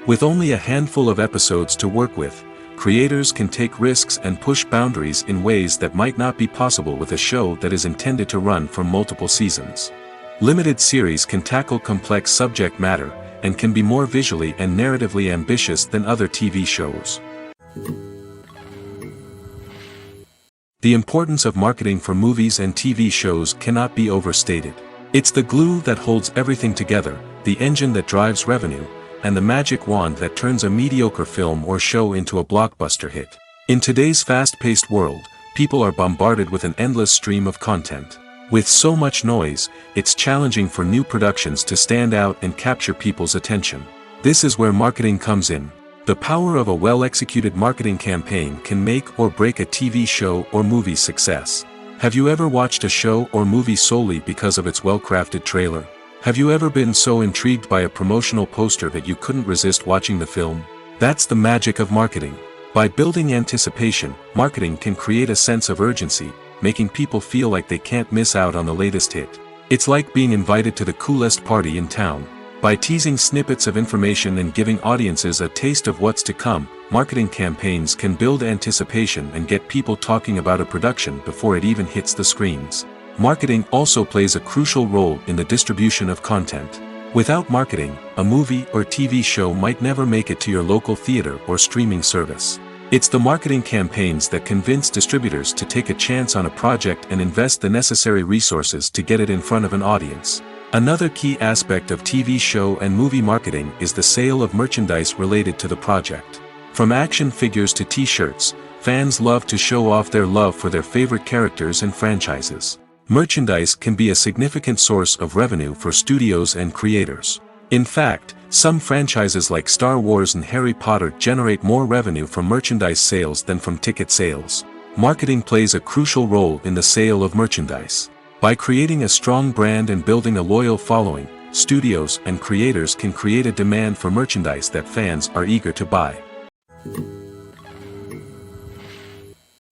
[SPEAKER 1] With only a handful of episodes to work with, creators can take risks and push boundaries in ways that might not be possible with a show that is intended to run for multiple seasons. Limited series can tackle complex subject matter, and can be more visually and narratively ambitious than other TV shows. The importance of marketing for movies and TV shows cannot be overstated. It's the glue that holds everything together, the engine that drives revenue, and the magic wand that turns a mediocre film or show into a blockbuster hit. In today's fast-paced world, people are bombarded with an endless stream of content. With so much noise, it's challenging for new productions to stand out and capture people's attention. This is where marketing comes in. The power of a well-executed marketing campaign can make or break a TV show or movie's success. Have you ever watched a show or movie solely because of its well-crafted trailer? Have you ever been so intrigued by a promotional poster that you couldn't resist watching the film? That's the magic of marketing. By building anticipation, marketing can create a sense of urgency, making people feel like they can't miss out on the latest hit. It's like being invited to the coolest party in town. By teasing snippets of information and giving audiences a taste of what's to come, marketing campaigns can build anticipation and get people talking about a production before it even hits the screens. Marketing also plays a crucial role in the distribution of content. Without marketing, a movie or TV show might never make it to your local theater or streaming service. It's the marketing campaigns that convince distributors to take a chance on a project and invest the necessary resources to get it in front of an audience. Another key aspect of TV show and movie marketing is the sale of merchandise related to the project. From action figures to t-shirts, fans love to show off their love for their favorite characters and franchises. Merchandise can be a significant source of revenue for studios and creators. In fact, some franchises like Star Wars and Harry Potter generate more revenue from merchandise sales than from ticket sales. Marketing plays a crucial role in the sale of merchandise. By creating a strong brand and building a loyal following, studios and creators can create a demand for merchandise that fans are eager to buy.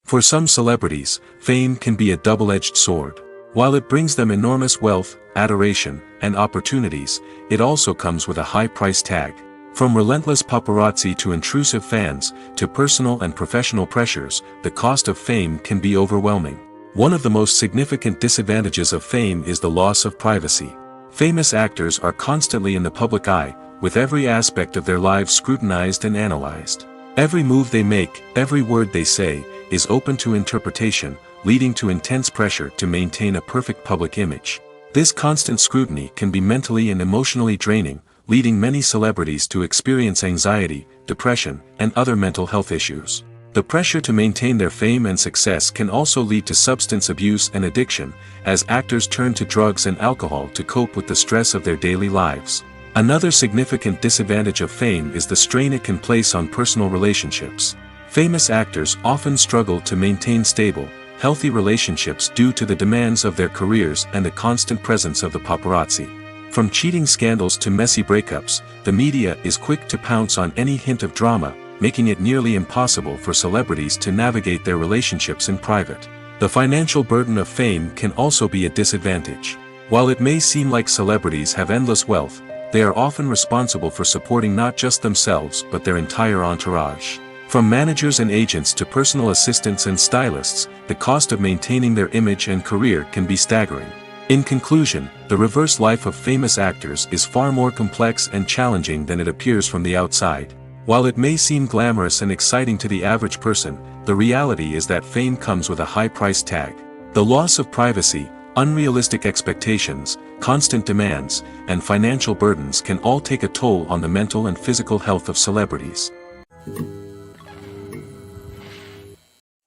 [SPEAKER 1] For some celebrities, fame can be a double-edged sword. While it brings them enormous wealth, adoration, and opportunities, it also comes with a high price tag. From relentless paparazzi to intrusive fans, to personal and professional pressures, the cost of fame can be overwhelming. One of the most significant disadvantages of fame is the loss of privacy. Famous actors are constantly in the public eye, with every aspect of their lives scrutinized and analyzed. Every move they make, every word they say, is open to interpretation, leading to intense pressure to maintain a perfect public image. This constant scrutiny can be mentally and emotionally draining, leading many celebrities to experience anxiety, depression, and other mental health issues. The pressure to maintain their fame and success can also lead to substance abuse and addiction, as actors turn to drugs and alcohol to cope with the stress of their daily lives. Another significant disadvantage of fame is the strain it can place on personal relationships. Famous actors often struggle to maintain stable, healthy relationships due to the demands of their careers and the constant presence of the paparazzi. From cheating scandals to messy breakups, the media is quick to pounce on any hint of drama, making it nearly impossible for celebrities to navigate their relationships in private. The financial burden of fame can also be a disadvantage. While it may seem like celebrities have endless wealth, they are often responsible for supporting not just themselves but their entire entourage. From managers and agents to personal assistants and stylists, the cost of maintaining their image and career can be staggering. In conclusion, the reverse life of famous actors is far more complex and challenging than it appears from the outside. While it may seem glamorous and exciting to the average person, the reality is that fame comes with a high price tag. The loss of privacy, unrealistic expectations, constant demands, and financial burdens can all take a toll on the mental and physical health of celebrities.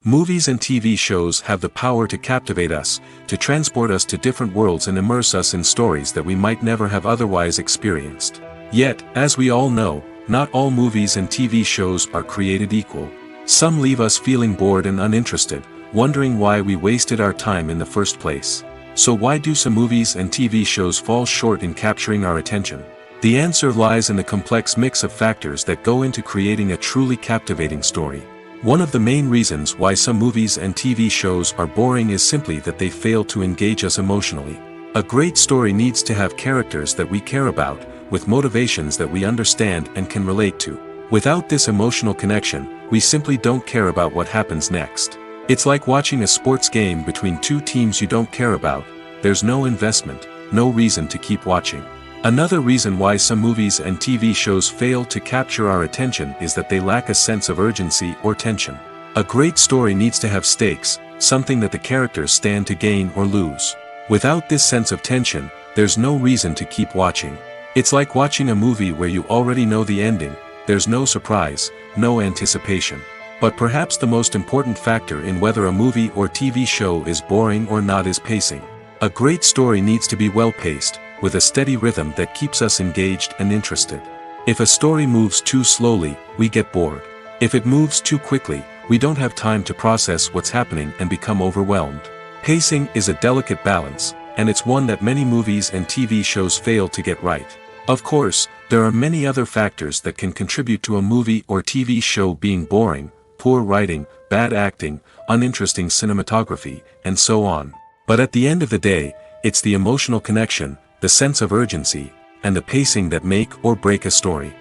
[SPEAKER 1] Movies and TV shows have the power to captivate us, to transport us to different worlds and immerse us in stories that we might never have otherwise experienced. Yet, as we all know, not all movies and TV shows are created equal. Some leave us feeling bored and uninterested, wondering why we wasted our time in the first place. So why do some movies and TV shows fall short in capturing our attention? The answer lies in the complex mix of factors that go into creating a truly captivating story. One of the main reasons why some movies and TV shows are boring is simply that they fail to engage us emotionally. A great story needs to have characters that we care about, with motivations that we understand and can relate to. Without this emotional connection, we simply don't care about what happens next. It's like watching a sports game between two teams you don't care about. There's no investment, no reason to keep watching. Another reason why some movies and TV shows fail to capture our attention is that they lack a sense of urgency or tension. A great story needs to have stakes, something that the characters stand to gain or lose. Without this sense of tension, there's no reason to keep watching. It's like watching a movie where you already know the ending. There's no surprise, no anticipation. But perhaps the most important factor in whether a movie or TV show is boring or not is pacing. A great story needs to be well-paced, with a steady rhythm that keeps us engaged and interested. If a story moves too slowly, we get bored. If it moves too quickly, we don't have time to process what's happening and become overwhelmed. Pacing is a delicate balance, and it's one that many movies and TV shows fail to get right. Of course, there are many other factors that can contribute to a movie or TV show being boring: poor writing, bad acting, uninteresting cinematography, and so on. But at the end of the day, it's the emotional connection, the sense of urgency, and the pacing that make or break a story.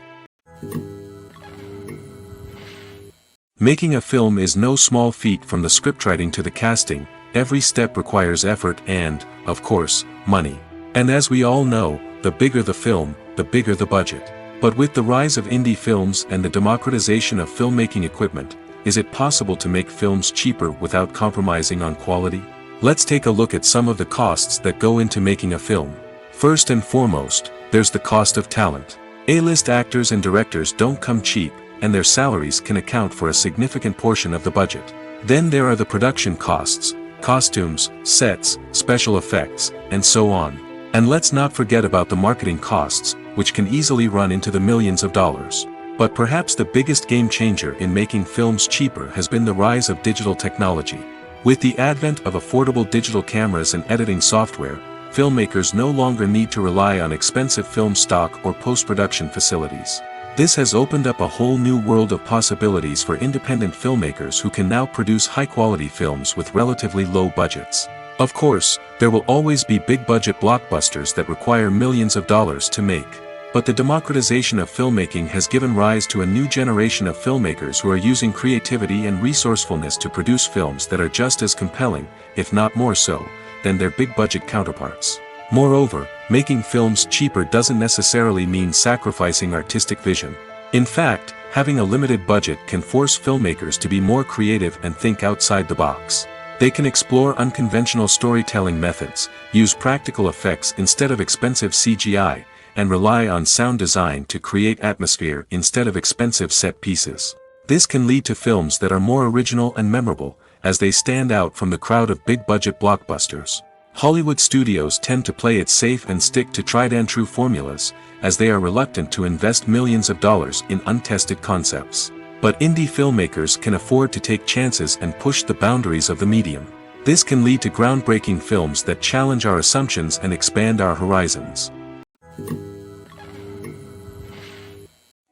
[SPEAKER 1] Making a film is no small feat. From the scriptwriting to the casting, every step requires effort and, of course, money. And as we all know, the bigger the film, the bigger the budget. But with the rise of indie films and the democratization of filmmaking equipment, is it possible to make films cheaper without compromising on quality? Let's take a look at some of the costs that go into making a film. First and foremost, there's the cost of talent. A-list actors and directors don't come cheap, and their salaries can account for a significant portion of the budget. Then there are the production costs, costumes, sets, special effects, and so on. And let's not forget about the marketing costs, which can easily run into the millions of dollars. But perhaps the biggest game changer in making films cheaper has been the rise of digital technology. With the advent of affordable digital cameras and editing software, filmmakers no longer need to rely on expensive film stock or post-production facilities. This has opened up a whole new world of possibilities for independent filmmakers who can now produce high-quality films with relatively low budgets. Of course, there will always be big-budget blockbusters that require millions of dollars to make. But the democratization of filmmaking has given rise to a new generation of filmmakers who are using creativity and resourcefulness to produce films that are just as compelling, if not more so, than their big-budget counterparts. Moreover, making films cheaper doesn't necessarily mean sacrificing artistic vision. In fact, having a limited budget can force filmmakers to be more creative and think outside the box. They can explore unconventional storytelling methods, use practical effects instead of expensive CGI, and rely on sound design to create atmosphere instead of expensive set pieces. This can lead to films that are more original and memorable, as they stand out from the crowd of big-budget blockbusters. Hollywood studios tend to play it safe and stick to tried-and-true formulas, as they are reluctant to invest millions of dollars in untested concepts. But indie filmmakers can afford to take chances and push the boundaries of the medium. This can lead to groundbreaking films that challenge our assumptions and expand our horizons.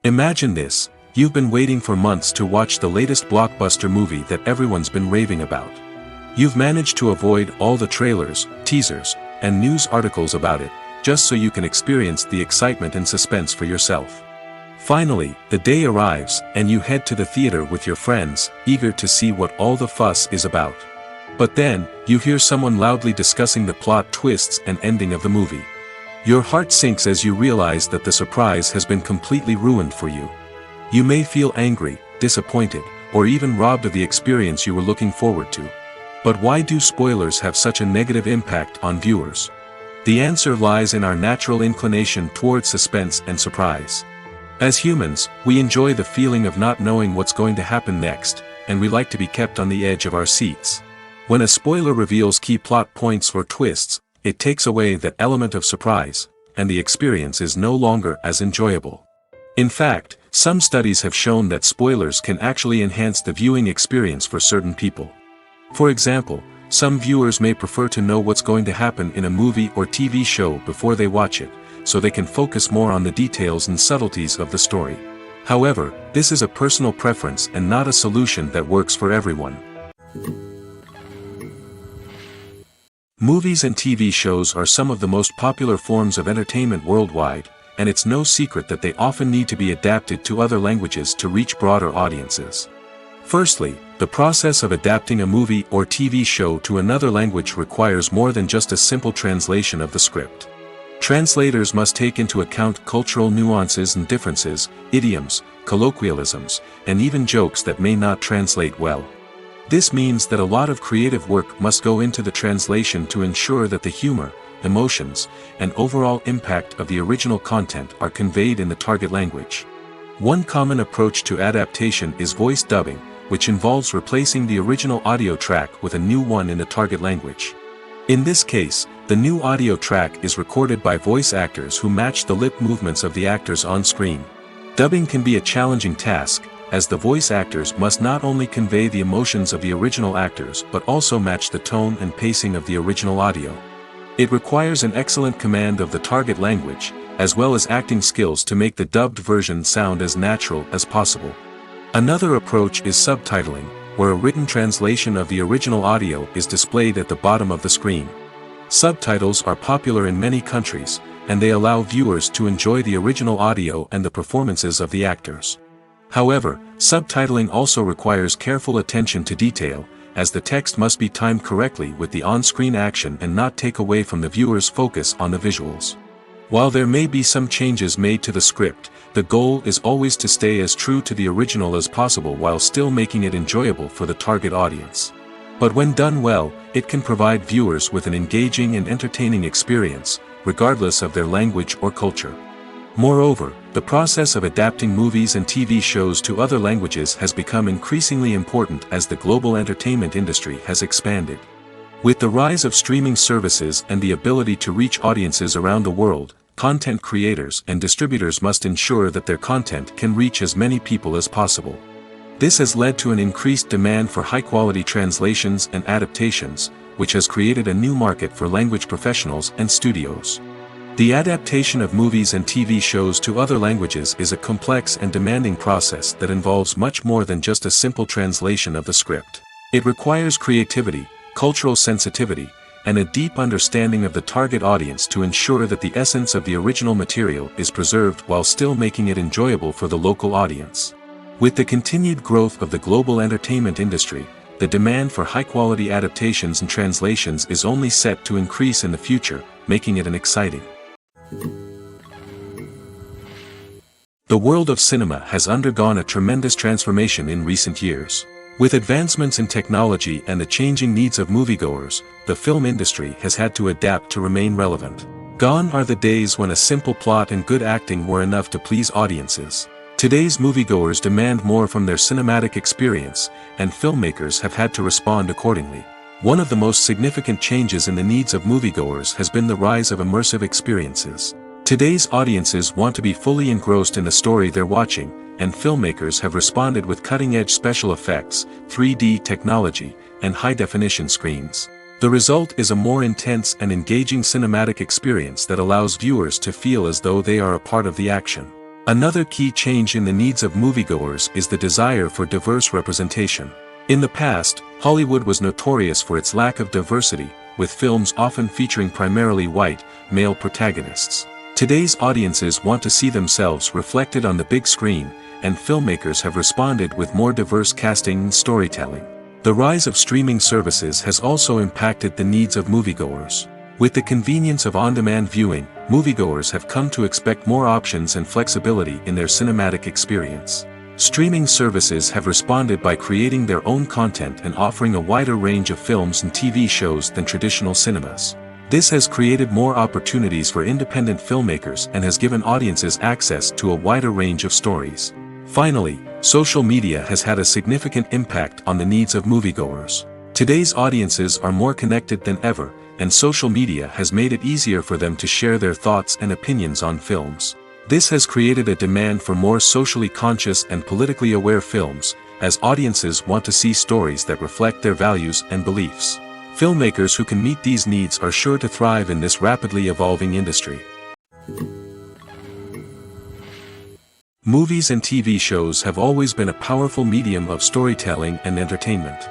[SPEAKER 1] Imagine this: you've been waiting for months to watch the latest blockbuster movie that everyone's been raving about. You've managed to avoid all the trailers, teasers, and news articles about it, just so you can experience the excitement and suspense for yourself. Finally, the day arrives, and you head to the theater with your friends, eager to see what all the fuss is about. But then, you hear someone loudly discussing the plot twists and ending of the movie. Your heart sinks as you realize that the surprise has been completely ruined for you. You may feel angry, disappointed, or even robbed of the experience you were looking forward to. But why do spoilers have such a negative impact on viewers? The answer lies in our natural inclination towards suspense and surprise. As humans, we enjoy the feeling of not knowing what's going to happen next, and we like to be kept on the edge of our seats. When a spoiler reveals key plot points or twists, it takes away that element of surprise, and the experience is no longer as enjoyable. In fact, some studies have shown that spoilers can actually enhance the viewing experience for certain people. For example, some viewers may prefer to know what's going to happen in a movie or TV show before they watch it, so they can focus more on the details and subtleties of the story. However, this is a personal preference and not a solution that works for everyone. Movies and TV shows are some of the most popular forms of entertainment worldwide, and it's no secret that they often need to be adapted to other languages to reach broader audiences. Firstly, the process of adapting a movie or TV show to another language requires more than just a simple translation of the script. Translators must take into account cultural nuances and differences, idioms, colloquialisms, and even jokes that may not translate well. This means that a lot of creative work must go into the translation to ensure that the humor, emotions, and overall impact of the original content are conveyed in the target language. One common approach to adaptation is voice dubbing, which involves replacing the original audio track with a new one in the target language. In this case, the new audio track is recorded by voice actors who match the lip movements of the actors on screen. Dubbing can be a challenging task, as the voice actors must not only convey the emotions of the original actors but also match the tone and pacing of the original audio. It requires an excellent command of the target language, as well as acting skills to make the dubbed version sound as natural as possible. Another approach is subtitling, where a written translation of the original audio is displayed at the bottom of the screen. Subtitles are popular in many countries, and they allow viewers to enjoy the original audio and the performances of the actors. However, subtitling also requires careful attention to detail, as the text must be timed correctly with the on-screen action and not take away from the viewer's focus on the visuals. While there may be some changes made to the script, the goal is always to stay as true to the original as possible while still making it enjoyable for the target audience. But when done well, it can provide viewers with an engaging and entertaining experience, regardless of their language or culture. Moreover, the process of adapting movies and TV shows to other languages has become increasingly important as the global entertainment industry has expanded. With the rise of streaming services and the ability to reach audiences around the world, content creators and distributors must ensure that their content can reach as many people as possible. This has led to an increased demand for high-quality translations and adaptations, which has created a new market for language professionals and studios. The adaptation of movies and TV shows to other languages is a complex and demanding process that involves much more than just a simple translation of the script. It requires creativity, cultural sensitivity, and a deep understanding of the target audience to ensure that the essence of the original material is preserved while still making it enjoyable for the local audience. With the continued growth of the global entertainment industry, the demand for high-quality adaptations and translations is only set to increase in the future, making it an exciting. The world of cinema has undergone a tremendous transformation in recent years. With advancements in technology and the changing needs of moviegoers, the film industry has had to adapt to remain relevant. Gone are the days when a simple plot and good acting were enough to please audiences. Today's moviegoers demand more from their cinematic experience, and filmmakers have had to respond accordingly. One of the most significant changes in the needs of moviegoers has been the rise of immersive experiences. Today's audiences want to be fully engrossed in the story they're watching, and filmmakers have responded with cutting-edge special effects, 3D technology, and high-definition screens. The result is a more intense and engaging cinematic experience that allows viewers to feel as though they are a part of the action. Another key change in the needs of moviegoers is the desire for diverse representation. In the past, Hollywood was notorious for its lack of diversity, with films often featuring primarily white, male protagonists. Today's audiences want to see themselves reflected on the big screen, and filmmakers have responded with more diverse casting and storytelling. The rise of streaming services has also impacted the needs of moviegoers. With the convenience of on-demand viewing, moviegoers have come to expect more options and flexibility in their cinematic experience. Streaming services have responded by creating their own content and offering a wider range of films and TV shows than traditional cinemas. This has created more opportunities for independent filmmakers and has given audiences access to a wider range of stories. Finally, social media has had a significant impact on the needs of moviegoers. Today's audiences are more connected than ever, and social media has made it easier for them to share their thoughts and opinions on films. This has created a demand for more socially conscious and politically aware films, as audiences want to see stories that reflect their values and beliefs. Filmmakers who can meet these needs are sure to thrive in this rapidly evolving industry. Movies and TV shows have always been a powerful medium of storytelling and entertainment.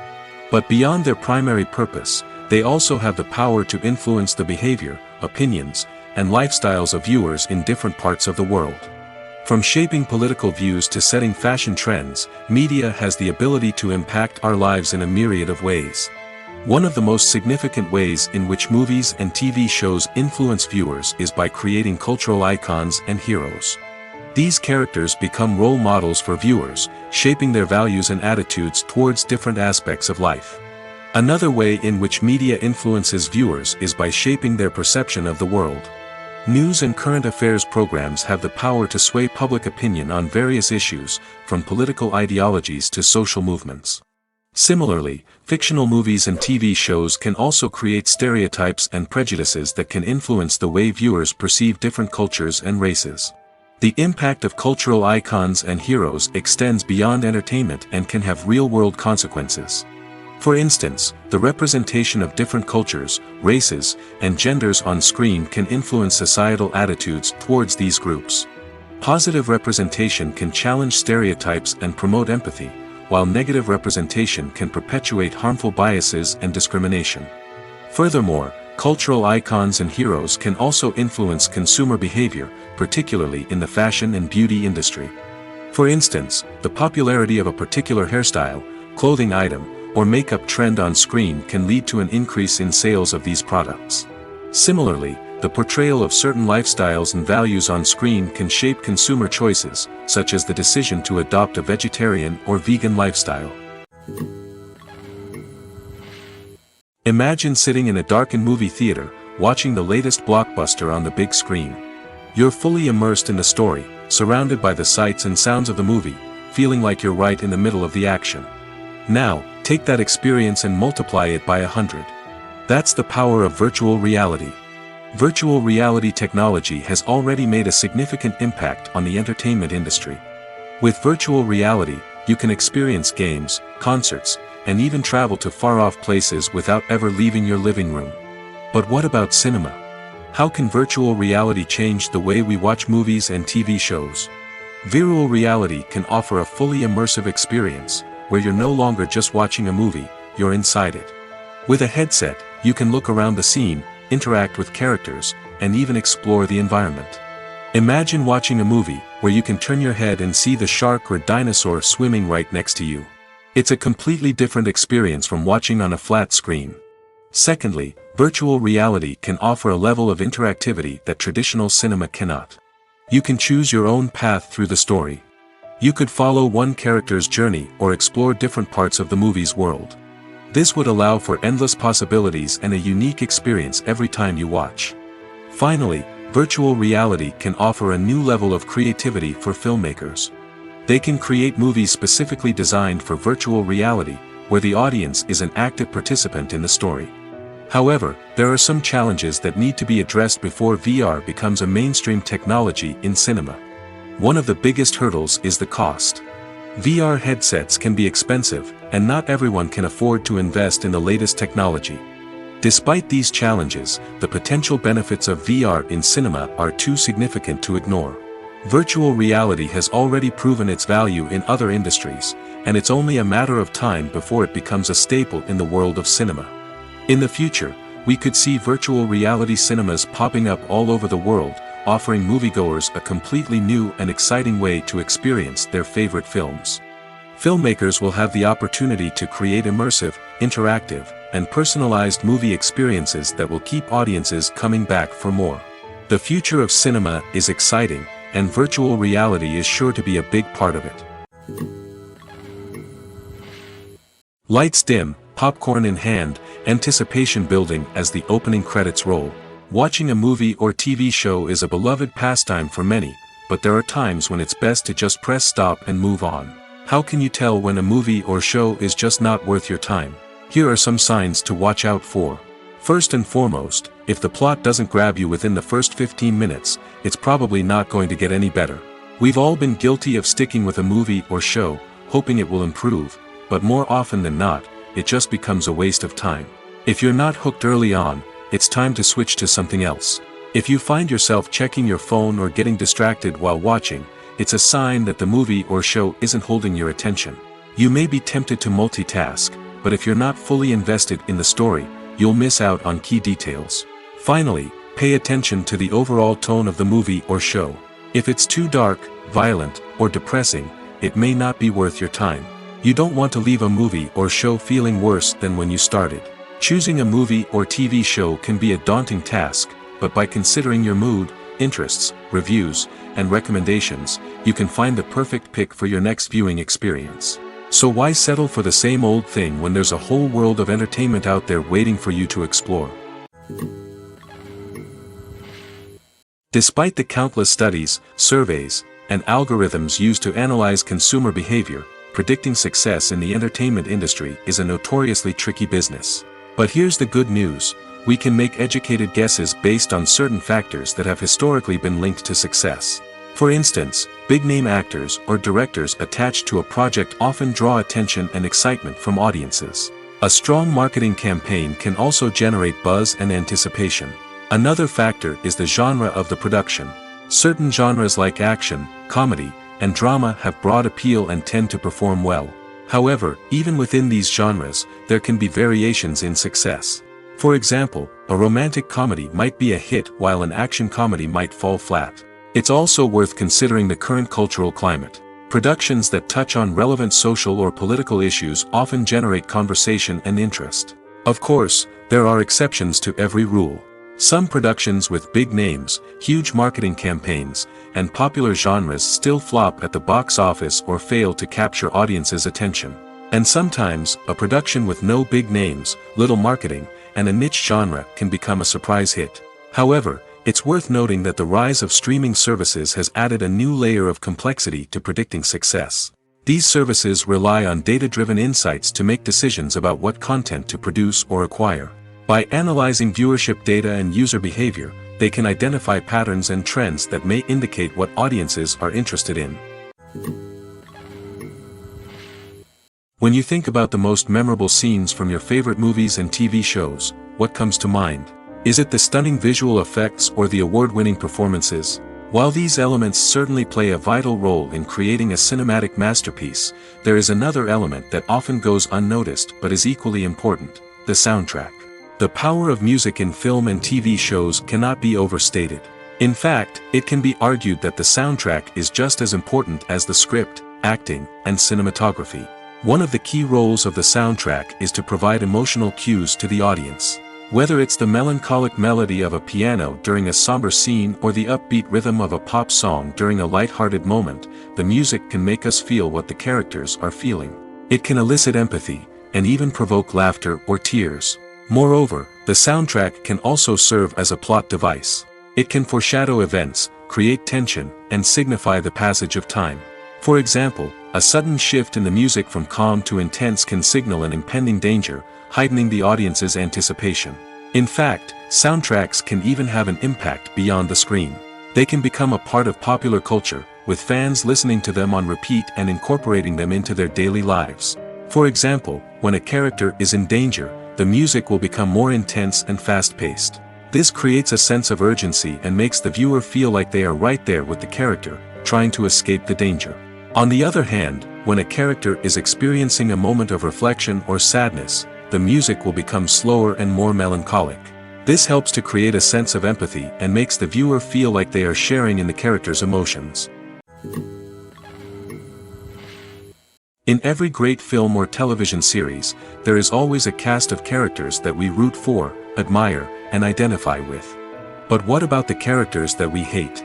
[SPEAKER 1] But beyond their primary purpose, they also have the power to influence the behavior, opinions, and lifestyles of viewers in different parts of the world. From shaping political views to setting fashion trends, media has the ability to impact our lives in a myriad of ways. One of the most significant ways in which movies and TV shows influence viewers is by creating cultural icons and heroes. These characters become role models for viewers, shaping their values and attitudes towards different aspects of life. Another way in which media influences viewers is by shaping their perception of the world. News and current affairs programs have the power to sway public opinion on various issues, from political ideologies to social movements. Similarly, fictional movies and TV shows can also create stereotypes and prejudices that can influence the way viewers perceive different cultures and races. The impact of cultural icons and heroes extends beyond entertainment and can have real-world consequences. For instance, the representation of different cultures, races, and genders on screen can influence societal attitudes towards these groups. Positive representation can challenge stereotypes and promote empathy, while negative representation can perpetuate harmful biases and discrimination. Furthermore, cultural icons and heroes can also influence consumer behavior, particularly in the fashion and beauty industry. For instance, the popularity of a particular hairstyle, clothing item, or makeup trend on screen can lead to an increase in sales of these products. Similarly, the portrayal of certain lifestyles and values on screen can shape consumer choices, such as the decision to adopt a vegetarian or vegan lifestyle. Imagine sitting in a darkened movie theater, watching the latest blockbuster on the big screen. You're fully immersed in the story, surrounded by the sights and sounds of the movie, feeling like you're right in the middle of the action. Now, take that experience and multiply it by 100. That's the power of virtual reality. Virtual reality technology has already made a significant impact on the entertainment industry. With virtual reality, you can experience games, concerts, and even travel to far-off places without ever leaving your living room. But what about cinema? How can virtual reality change the way we watch movies and TV shows? Virtual reality can offer a fully immersive experience, where you're no longer just watching a movie, you're inside it. With a headset, you can look around the scene, interact with characters, and even explore the environment. Imagine watching a movie, where you can turn your head and see the shark or dinosaur swimming right next to you. It's a completely different experience from watching on a flat screen. Secondly, virtual reality can offer a level of interactivity that traditional cinema cannot. You can choose your own path through the story. You could follow one character's journey or explore different parts of the movie's world. This would allow for endless possibilities and a unique experience every time you watch. Finally, virtual reality can offer a new level of creativity for filmmakers. They can create movies specifically designed for virtual reality, where the audience is an active participant in the story. However, there are some challenges that need to be addressed before VR becomes a mainstream technology in cinema. One of the biggest hurdles is the cost. VR headsets can be expensive, and not everyone can afford to invest in the latest technology. Despite these challenges, the potential benefits of VR in cinema are too significant to ignore. Virtual reality has already proven its value in other industries, and it's only a matter of time before it becomes a staple in the world of cinema. In the future, we could see virtual reality cinemas popping up all over the world, offering moviegoers a completely new and exciting way to experience their favorite films. Filmmakers will have the opportunity to create immersive, interactive, and personalized movie experiences that will keep audiences coming back for more. The future of cinema is exciting, and virtual reality is sure to be a big part of it. Lights dim, popcorn in hand, anticipation building as the opening credits roll. Watching a movie or TV show is a beloved pastime for many, but there are times when it's best to just press stop and move on. How can you tell when a movie or show is just not worth your time? Here are some signs to watch out for. First and foremost, if the plot doesn't grab you within the first 15 minutes, it's probably not going to get any better. We've all been guilty of sticking with a movie or show, hoping it will improve, but more often than not, it just becomes a waste of time. If you're not hooked early on, it's time to switch to something else. If you find yourself checking your phone or getting distracted while watching, it's a sign that the movie or show isn't holding your attention. You may be tempted to multitask, but if you're not fully invested in the story, you'll miss out on key details. Finally, pay attention to the overall tone of the movie or show. If it's too dark, violent, or depressing, it may not be worth your time. You don't want to leave a movie or show feeling worse than when you started. Choosing a movie or TV show can be a daunting task, but by considering your mood, interests, reviews, and recommendations, you can find the perfect pick for your next viewing experience. So why settle for the same old thing when there's a whole world of entertainment out there waiting for you to explore? Despite the countless studies, surveys, and algorithms used to analyze consumer behavior, predicting success in the entertainment industry is a notoriously tricky business. But here's the good news: we can make educated guesses based on certain factors that have historically been linked to success. For instance, big-name actors or directors attached to a project often draw attention and excitement from audiences. A strong marketing campaign can also generate buzz and anticipation. Another factor is the genre of the production. Certain genres like action, comedy, and drama have broad appeal and tend to perform well. However, even within these genres, there can be variations in success. For example, a romantic comedy might be a hit while an action comedy might fall flat. It's also worth considering the current cultural climate. Productions that touch on relevant social or political issues often generate conversation and interest. Of course, there are exceptions to every rule. Some productions with big names, huge marketing campaigns, and popular genres still flop at the box office or fail to capture audiences' attention. And sometimes, a production with no big names, little marketing, and a niche genre can become a surprise hit. However, it's worth noting that the rise of streaming services has added a new layer of complexity to predicting success. These services rely on data-driven insights to make decisions about what content to produce or acquire. By analyzing viewership data and user behavior, they can identify patterns and trends that may indicate what audiences are interested in. When you think about the most memorable scenes from your favorite movies and TV shows, what comes to mind? Is it the stunning visual effects or the award-winning performances? While these elements certainly play a vital role in creating a cinematic masterpiece, there is another element that often goes unnoticed but is equally important: the soundtrack. The power of music in film and TV shows cannot be overstated. In fact, it can be argued that the soundtrack is just as important as the script, acting, and cinematography. One of the key roles of the soundtrack is to provide emotional cues to the audience. Whether it's the melancholic melody of a piano during a somber scene or the upbeat rhythm of a pop song during a light-hearted moment, the music can make us feel what the characters are feeling. It can elicit empathy, and even provoke laughter or tears. Moreover, the soundtrack can also serve as a plot device. It can foreshadow events, create tension, and signify the passage of time. For example, a sudden shift in the music from calm to intense can signal an impending danger, heightening the audience's anticipation. In fact, soundtracks can even have an impact beyond the screen. They can become a part of popular culture, with fans listening to them on repeat and incorporating them into their daily lives. For example, when a character is in danger, the music will become more intense and fast-paced. This creates a sense of urgency and makes the viewer feel like they are right there with the character, trying to escape the danger. On the other hand, when a character is experiencing a moment of reflection or sadness, the music will become slower and more melancholic. This helps to create a sense of empathy and makes the viewer feel like they are sharing in the character's emotions. In every great film or television series, there is always a cast of characters that we root for, admire, and identify with. But what about the characters that we hate?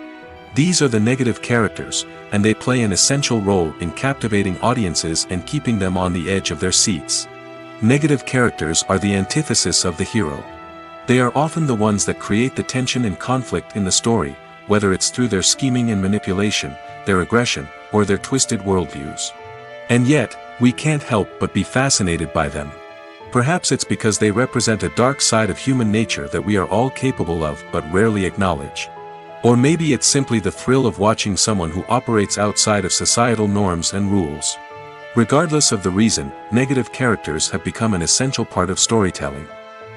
[SPEAKER 1] These are the negative characters, and they play an essential role in captivating audiences and keeping them on the edge of their seats. Negative characters are the antithesis of the hero. They are often the ones that create the tension and conflict in the story, whether it's through their scheming and manipulation, their aggression, or their twisted worldviews. And yet, we can't help but be fascinated by them. Perhaps it's because they represent a dark side of human nature that we are all capable of but rarely acknowledge. Or maybe it's simply the thrill of watching someone who operates outside of societal norms and rules. Regardless of the reason, negative characters have become an essential part of storytelling.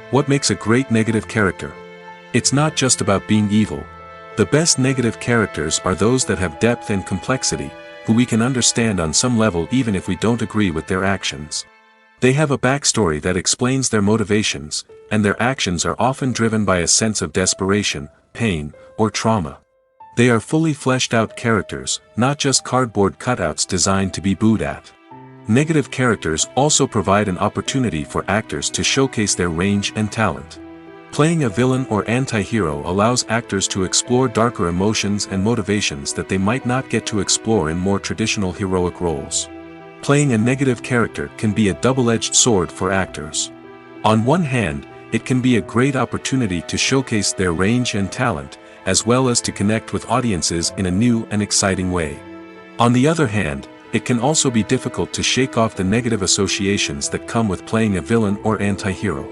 [SPEAKER 1] What makes a great negative character? It's not just about being evil. The best negative characters are those that have depth and complexity, who we can understand on some level even if we don't agree with their actions. They have a backstory that explains their motivations, and their actions are often driven by a sense of desperation, pain, or trauma. They are fully fleshed out characters, not just cardboard cutouts designed to be booed at. Negative characters also provide an opportunity for actors to showcase their range and talent. Playing a villain or anti-hero allows actors to explore darker emotions and motivations that they might not get to explore in more traditional heroic roles. Playing a negative character can be a double-edged sword for actors. On one hand, it can be a great opportunity to showcase their range and talent, as well as to connect with audiences in a new and exciting way. On the other hand, it can also be difficult to shake off the negative associations that come with playing a villain or anti-hero.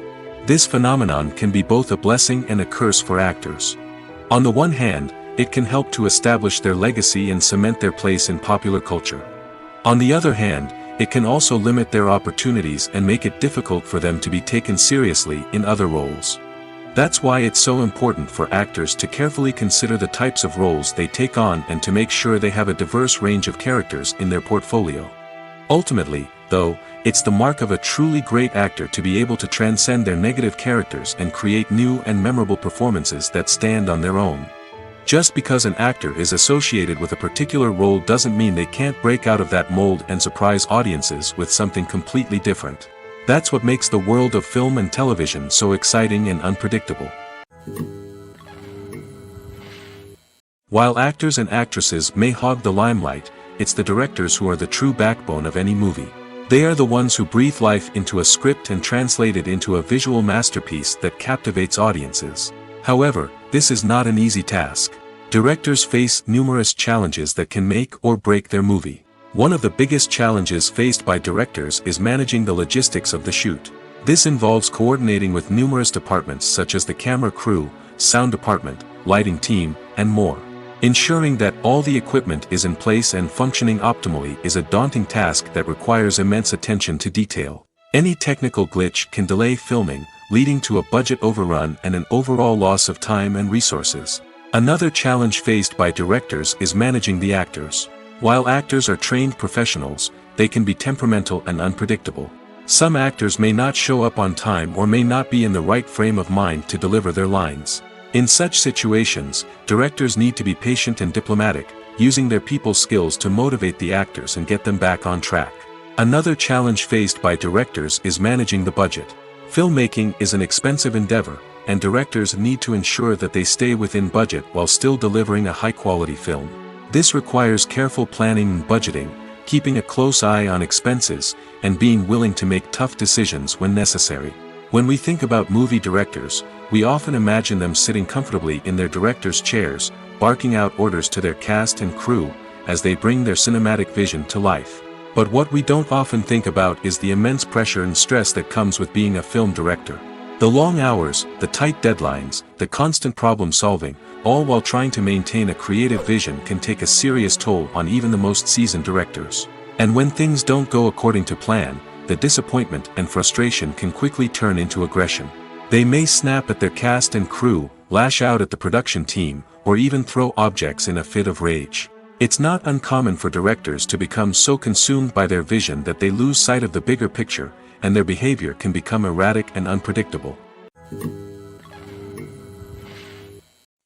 [SPEAKER 1] This phenomenon can be both a blessing and a curse for actors. On the one hand, it can help to establish their legacy and cement their place in popular culture. On the other hand, it can also limit their opportunities and make it difficult for them to be taken seriously in other roles. That's why it's so important for actors to carefully consider the types of roles they take on and to make sure they have a diverse range of characters in their portfolio. Ultimately, though, it's the mark of a truly great actor to be able to transcend their negative characters and create new and memorable performances that stand on their own. Just because an actor is associated with a particular role doesn't mean they can't break out of that mold and surprise audiences with something completely different. That's what makes the world of film and television so exciting and unpredictable. While actors and actresses may hog the limelight, it's the directors who are the true backbone of any movie. They are the ones who breathe life into a script and translate it into a visual masterpiece that captivates audiences. However, this is not an easy task. Directors face numerous challenges that can make or break their movie. One of the biggest challenges faced by directors is managing the logistics of the shoot. This involves coordinating with numerous departments such as the camera crew, sound department, lighting team, and more. Ensuring that all the equipment is in place and functioning optimally is a daunting task that requires immense attention to detail. Any technical glitch can delay filming, leading to a budget overrun and an overall loss of time and resources. Another challenge faced by directors is managing the actors. While actors are trained professionals, they can be temperamental and unpredictable. Some actors may not show up on time or may not be in the right frame of mind to deliver their lines. In such situations, directors need to be patient and diplomatic, using their people skills to motivate the actors and get them back on track. Another challenge faced by directors is managing the budget. Filmmaking is an expensive endeavor, and directors need to ensure that they stay within budget while still delivering a high-quality film. This requires careful planning and budgeting, keeping a close eye on expenses, and being willing to make tough decisions when necessary. When we think about movie directors, we often imagine them sitting comfortably in their director's chairs, barking out orders to their cast and crew, as they bring their cinematic vision to life. But what we don't often think about is the immense pressure and stress that comes with being a film director. The long hours, the tight deadlines, the constant problem solving, all while trying to maintain a creative vision can take a serious toll on even the most seasoned directors. And when things don't go according to plan, the disappointment and frustration can quickly turn into aggression. They may snap at their cast and crew, lash out at the production team, or even throw objects in a fit of rage. It's not uncommon for directors to become so consumed by their vision that they lose sight of the bigger picture, and their behavior can become erratic and unpredictable.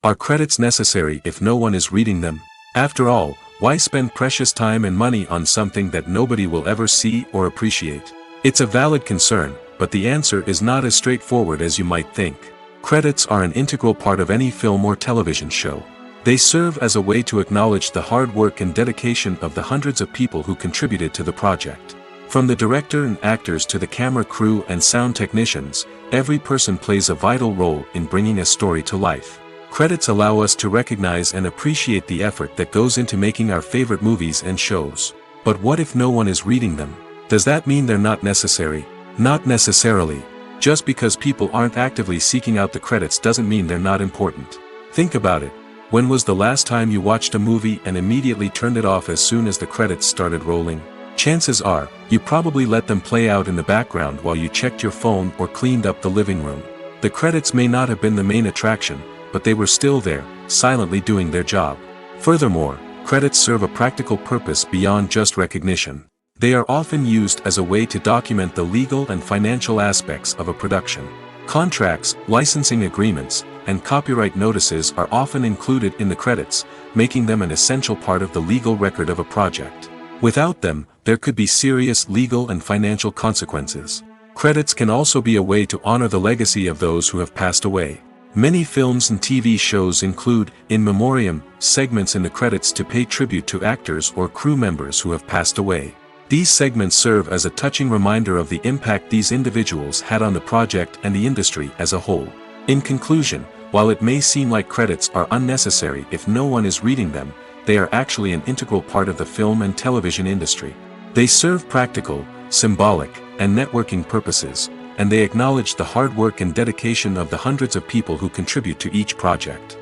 [SPEAKER 1] Are credits necessary if no one is reading them? After all, why spend precious time and money on something that nobody will ever see or appreciate? It's a valid concern, but the answer is not as straightforward as you might think. Credits are an integral part of any film or television show. They serve as a way to acknowledge the hard work and dedication of the hundreds of people who contributed to the project. From the director and actors to the camera crew and sound technicians, every person plays a vital role in bringing a story to life. Credits allow us to recognize and appreciate the effort that goes into making our favorite movies and shows. But what if no one is reading them? Does that mean they're not necessary? Not necessarily. Just because people aren't actively seeking out the credits doesn't mean they're not important. Think about it. When was the last time you watched a movie and immediately turned it off as soon as the credits started rolling? Chances are, you probably let them play out in the background while you checked your phone or cleaned up the living room. The credits may not have been the main attraction, but they were still there, silently doing their job. Furthermore, credits serve a practical purpose beyond just recognition. They are often used as a way to document the legal and financial aspects of a production. Contracts, licensing agreements, and copyright notices are often included in the credits, making them an essential part of the legal record of a project. Without them, there could be serious legal and financial consequences. Credits can also be a way to honor the legacy of those who have passed away. Many films and TV shows include, in memoriam, segments in the credits to pay tribute to actors or crew members who have passed away. These segments serve as a touching reminder of the impact these individuals had on the project and the industry as a whole. In conclusion, while it may seem like credits are unnecessary if no one is reading them, they are actually an integral part of the film and television industry. They serve practical, symbolic, and networking purposes, and they acknowledge the hard work and dedication of the hundreds of people who contribute to each project.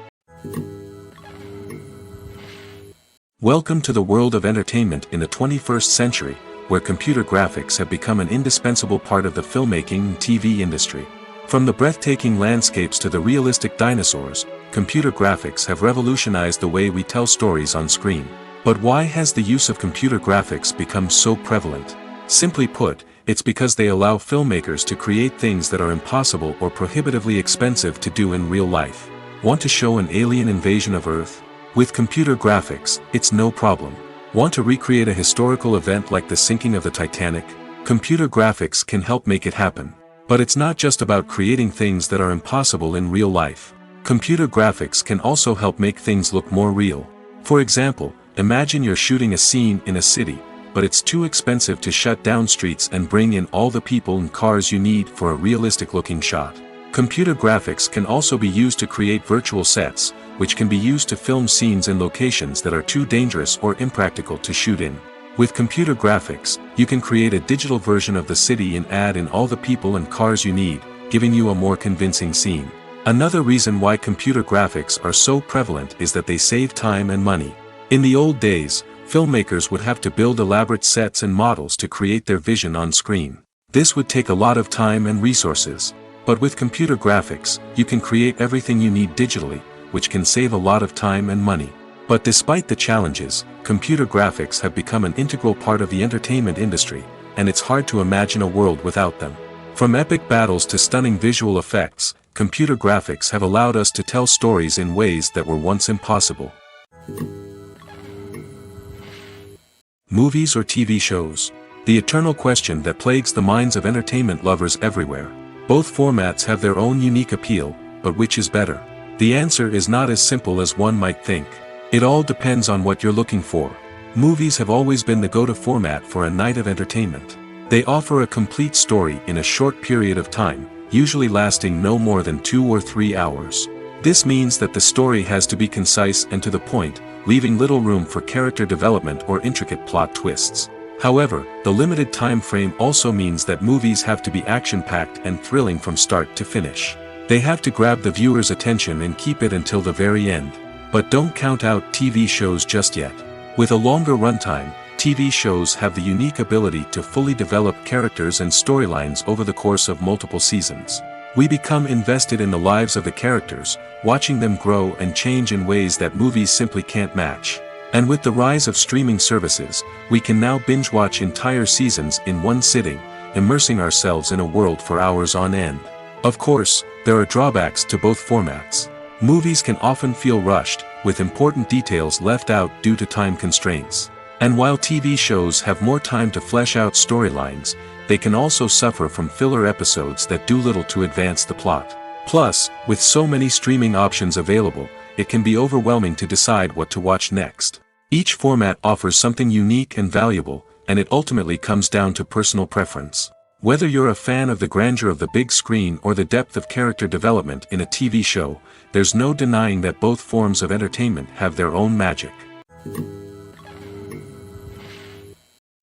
[SPEAKER 1] Welcome to the world of entertainment in the 21st century, where computer graphics have become an indispensable part of the filmmaking and TV industry. From the breathtaking landscapes to the realistic dinosaurs, computer graphics have revolutionized the way we tell stories on screen. But why has the use of computer graphics become so prevalent? Simply put, it's because they allow filmmakers to create things that are impossible or prohibitively expensive to do in real life. Want to show an alien invasion of Earth? With computer graphics, it's no problem. Want to recreate a historical event like the sinking of the Titanic? Computer graphics can help make it happen. But it's not just about creating things that are impossible in real life. Computer graphics can also help make things look more real. For example, imagine you're shooting a scene in a city, but it's too expensive to shut down streets and bring in all the people and cars you need for a realistic-looking shot. Computer graphics can also be used to create virtual sets, which can be used to film scenes in locations that are too dangerous or impractical to shoot in. With computer graphics, you can create a digital version of the city and add in all the people and cars you need, giving you a more convincing scene. Another reason why computer graphics are so prevalent is that they save time and money. In the old days, filmmakers would have to build elaborate sets and models to create their vision on screen. This would take a lot of time and resources. But with computer graphics, you can create everything you need digitally, which can save a lot of time and money. But despite the challenges, computer graphics have become an integral part of the entertainment industry, and it's hard to imagine a world without them. From epic battles to stunning visual effects, computer graphics have allowed us to tell stories in ways that were once impossible. Movies or TV shows? The eternal question that plagues the minds of entertainment lovers everywhere. Both formats have their own unique appeal, but which is better? The answer is not as simple as one might think. It all depends on what you're looking for. Movies have always been the go-to format for a night of entertainment. They offer a complete story in a short period of time, usually lasting no more than 2 or 3 hours. This means that the story has to be concise and to the point, leaving little room for character development or intricate plot twists. However, the limited time frame also means that movies have to be action-packed and thrilling from start to finish. They have to grab the viewer's attention and keep it until the very end. But don't count out TV shows just yet. With a longer runtime, TV shows have the unique ability to fully develop characters and storylines over the course of multiple seasons. We become invested in the lives of the characters, watching them grow and change in ways that movies simply can't match. And with the rise of streaming services, we can now binge-watch entire seasons in one sitting, immersing ourselves in a world for hours on end. Of course, there are drawbacks to both formats. Movies can often feel rushed, with important details left out due to time constraints. And while TV shows have more time to flesh out storylines, they can also suffer from filler episodes that do little to advance the plot. Plus, with so many streaming options available, it can be overwhelming to decide what to watch next. Each format offers something unique and valuable, and it ultimately comes down to personal preference. Whether you're a fan of the grandeur of the big screen or the depth of character development in a TV show, there's no denying that both forms of entertainment have their own magic.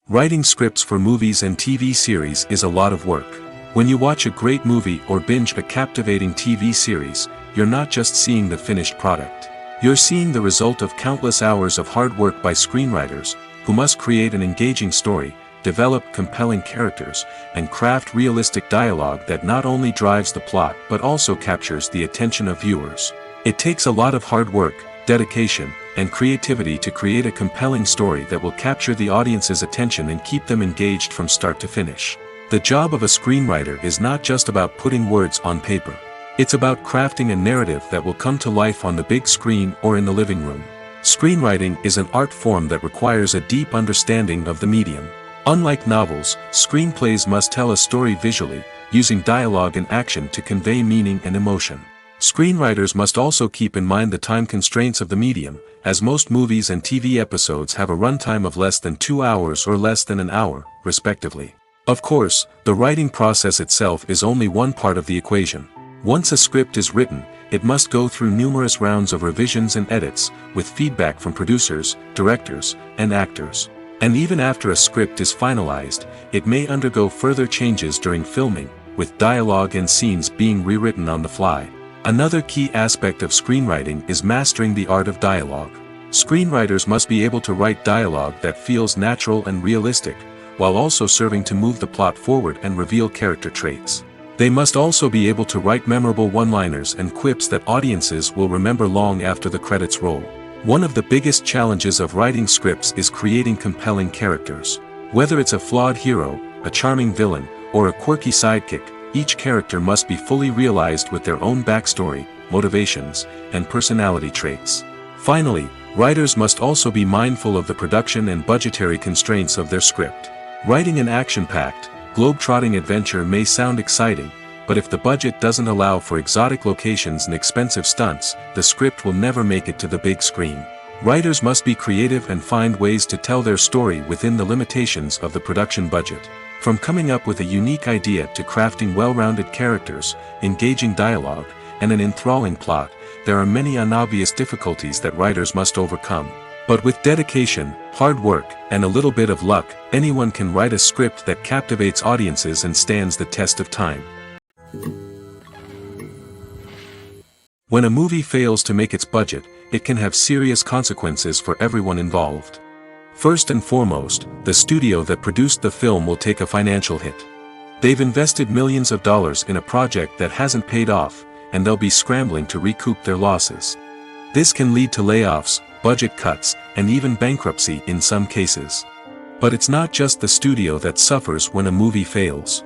[SPEAKER 1] Writing scripts for movies and TV series is a lot of work. When you watch a great movie or binge a captivating TV series, you're not just seeing the finished product. You're seeing the result of countless hours of hard work by screenwriters, who must create an engaging story, develop compelling characters, and craft realistic dialogue that not only drives the plot but also captures the attention of viewers. It takes a lot of hard work, dedication, and creativity to create a compelling story that will capture the audience's attention and keep them engaged from start to finish. The job of a screenwriter is not just about putting words on paper. It's about crafting a narrative that will come to life on the big screen or in the living room. Screenwriting is an art form that requires a deep understanding of the medium. Unlike novels, screenplays must tell a story visually, using dialogue and action to convey meaning and emotion. Screenwriters must also keep in mind the time constraints of the medium, as most movies and TV episodes have a runtime of less than 2 hours or less than an hour, respectively. Of course, the writing process itself is only one part of the equation. Once a script is written, it must go through numerous rounds of revisions and edits, with feedback from producers, directors, and actors. And even after a script is finalized, it may undergo further changes during filming, with dialogue and scenes being rewritten on the fly. Another key aspect of screenwriting is mastering the art of dialogue. Screenwriters must be able to write dialogue that feels natural and realistic, while also serving to move the plot forward and reveal character traits. They must also be able to write memorable one-liners and quips that audiences will remember long after the credits roll. One of the biggest challenges of writing scripts is creating compelling characters. Whether it's a flawed hero, a charming villain, or a quirky sidekick, each character must be fully realized with their own backstory, motivations, and personality traits. Finally, writers must also be mindful of the production and budgetary constraints of their script. Writing an action-packed, globe-trotting adventure may sound exciting, but if the budget doesn't allow for exotic locations and expensive stunts, the script will never make it to the big screen. Writers must be creative and find ways to tell their story within the limitations of the production budget. From coming up with a unique idea to crafting well-rounded characters, engaging dialogue, and an enthralling plot, there are many unobvious difficulties that writers must overcome. But with dedication, hard work, and a little bit of luck, anyone can write a script that captivates audiences and stands the test of time. When a movie fails to make its budget, it can have serious consequences for everyone involved. First and foremost, the studio that produced the film will take a financial hit. They've invested millions of dollars in a project that hasn't paid off, and they'll be scrambling to recoup their losses. This can lead to layoffs, budget cuts, and even bankruptcy in some cases. But it's not just the studio that suffers when a movie fails.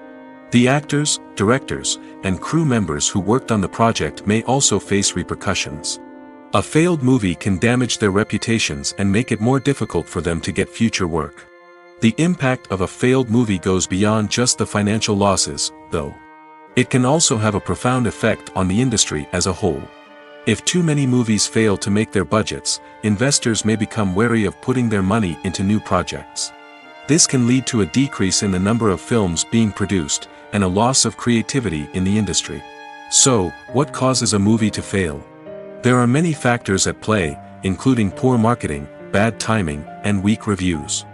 [SPEAKER 1] The actors, directors, and crew members who worked on the project may also face repercussions. A failed movie can damage their reputations and make it more difficult for them to get future work. The impact of a failed movie goes beyond just the financial losses, though. It can also have a profound effect on the industry as a whole. If too many movies fail to make their budgets, investors may become wary of putting their money into new projects. This can lead to a decrease in the number of films being produced, and a loss of creativity in the industry. So, what causes a movie to fail? There are many factors at play, including poor marketing, bad timing, and weak reviews.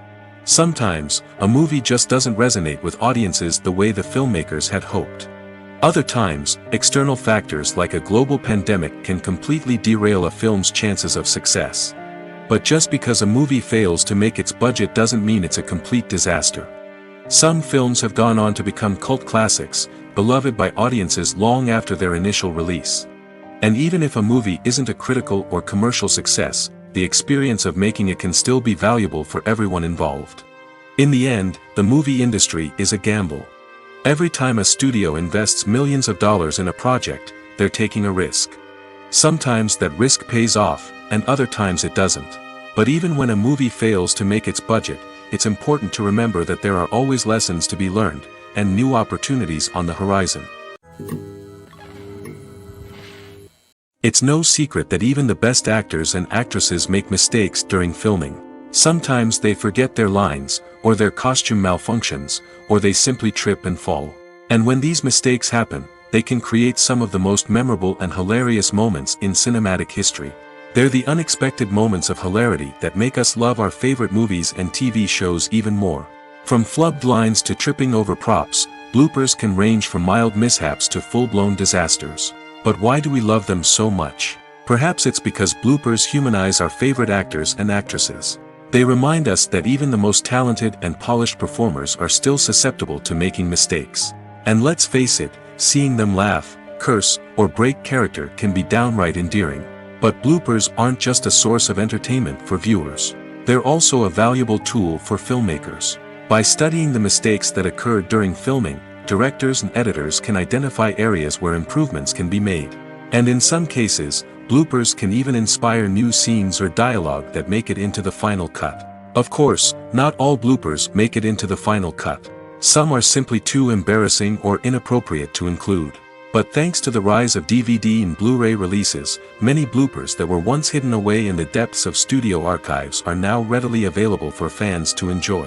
[SPEAKER 1] Sometimes, a movie just doesn't resonate with audiences the way the filmmakers had hoped. Other times, external factors like a global pandemic can completely derail a film's chances of success. But just because a movie fails to make its budget doesn't mean it's a complete disaster. Some films have gone on to become cult classics, beloved by audiences long after their initial release. And even if a movie isn't a critical or commercial success, the experience of making it can still be valuable for everyone involved. In the end, the movie industry is a gamble. Every time a studio invests millions of dollars in a project, they're taking a risk. Sometimes that risk pays off, and other times it doesn't. But even when a movie fails to make its budget, it's important to remember that there are always lessons to be learned, and new opportunities on the horizon. It's no secret that even the best actors and actresses make mistakes during filming. Sometimes they forget their lines, or their costume malfunctions, or they simply trip and fall. And when these mistakes happen, they can create some of the most memorable and hilarious moments in cinematic history. They're the unexpected moments of hilarity that make us love our favorite movies and TV shows even more. From flubbed lines to tripping over props, bloopers can range from mild mishaps to full-blown disasters. But why do we love them so much? Perhaps it's because bloopers humanize our favorite actors and actresses. They remind us that even the most talented and polished performers are still susceptible to making mistakes. And let's face it, seeing them laugh, curse, or break character can be downright endearing. But bloopers aren't just a source of entertainment for viewers. They're also a valuable tool for filmmakers. By studying the mistakes that occurred during filming, directors and editors can identify areas where improvements can be made. And in some cases, bloopers can even inspire new scenes or dialogue that make it into the final cut. Of course, not all bloopers make it into the final cut. Some are simply too embarrassing or inappropriate to include. But thanks to the rise of DVD and Blu-ray releases, many bloopers that were once hidden away in the depths of studio archives are now readily available for fans to enjoy.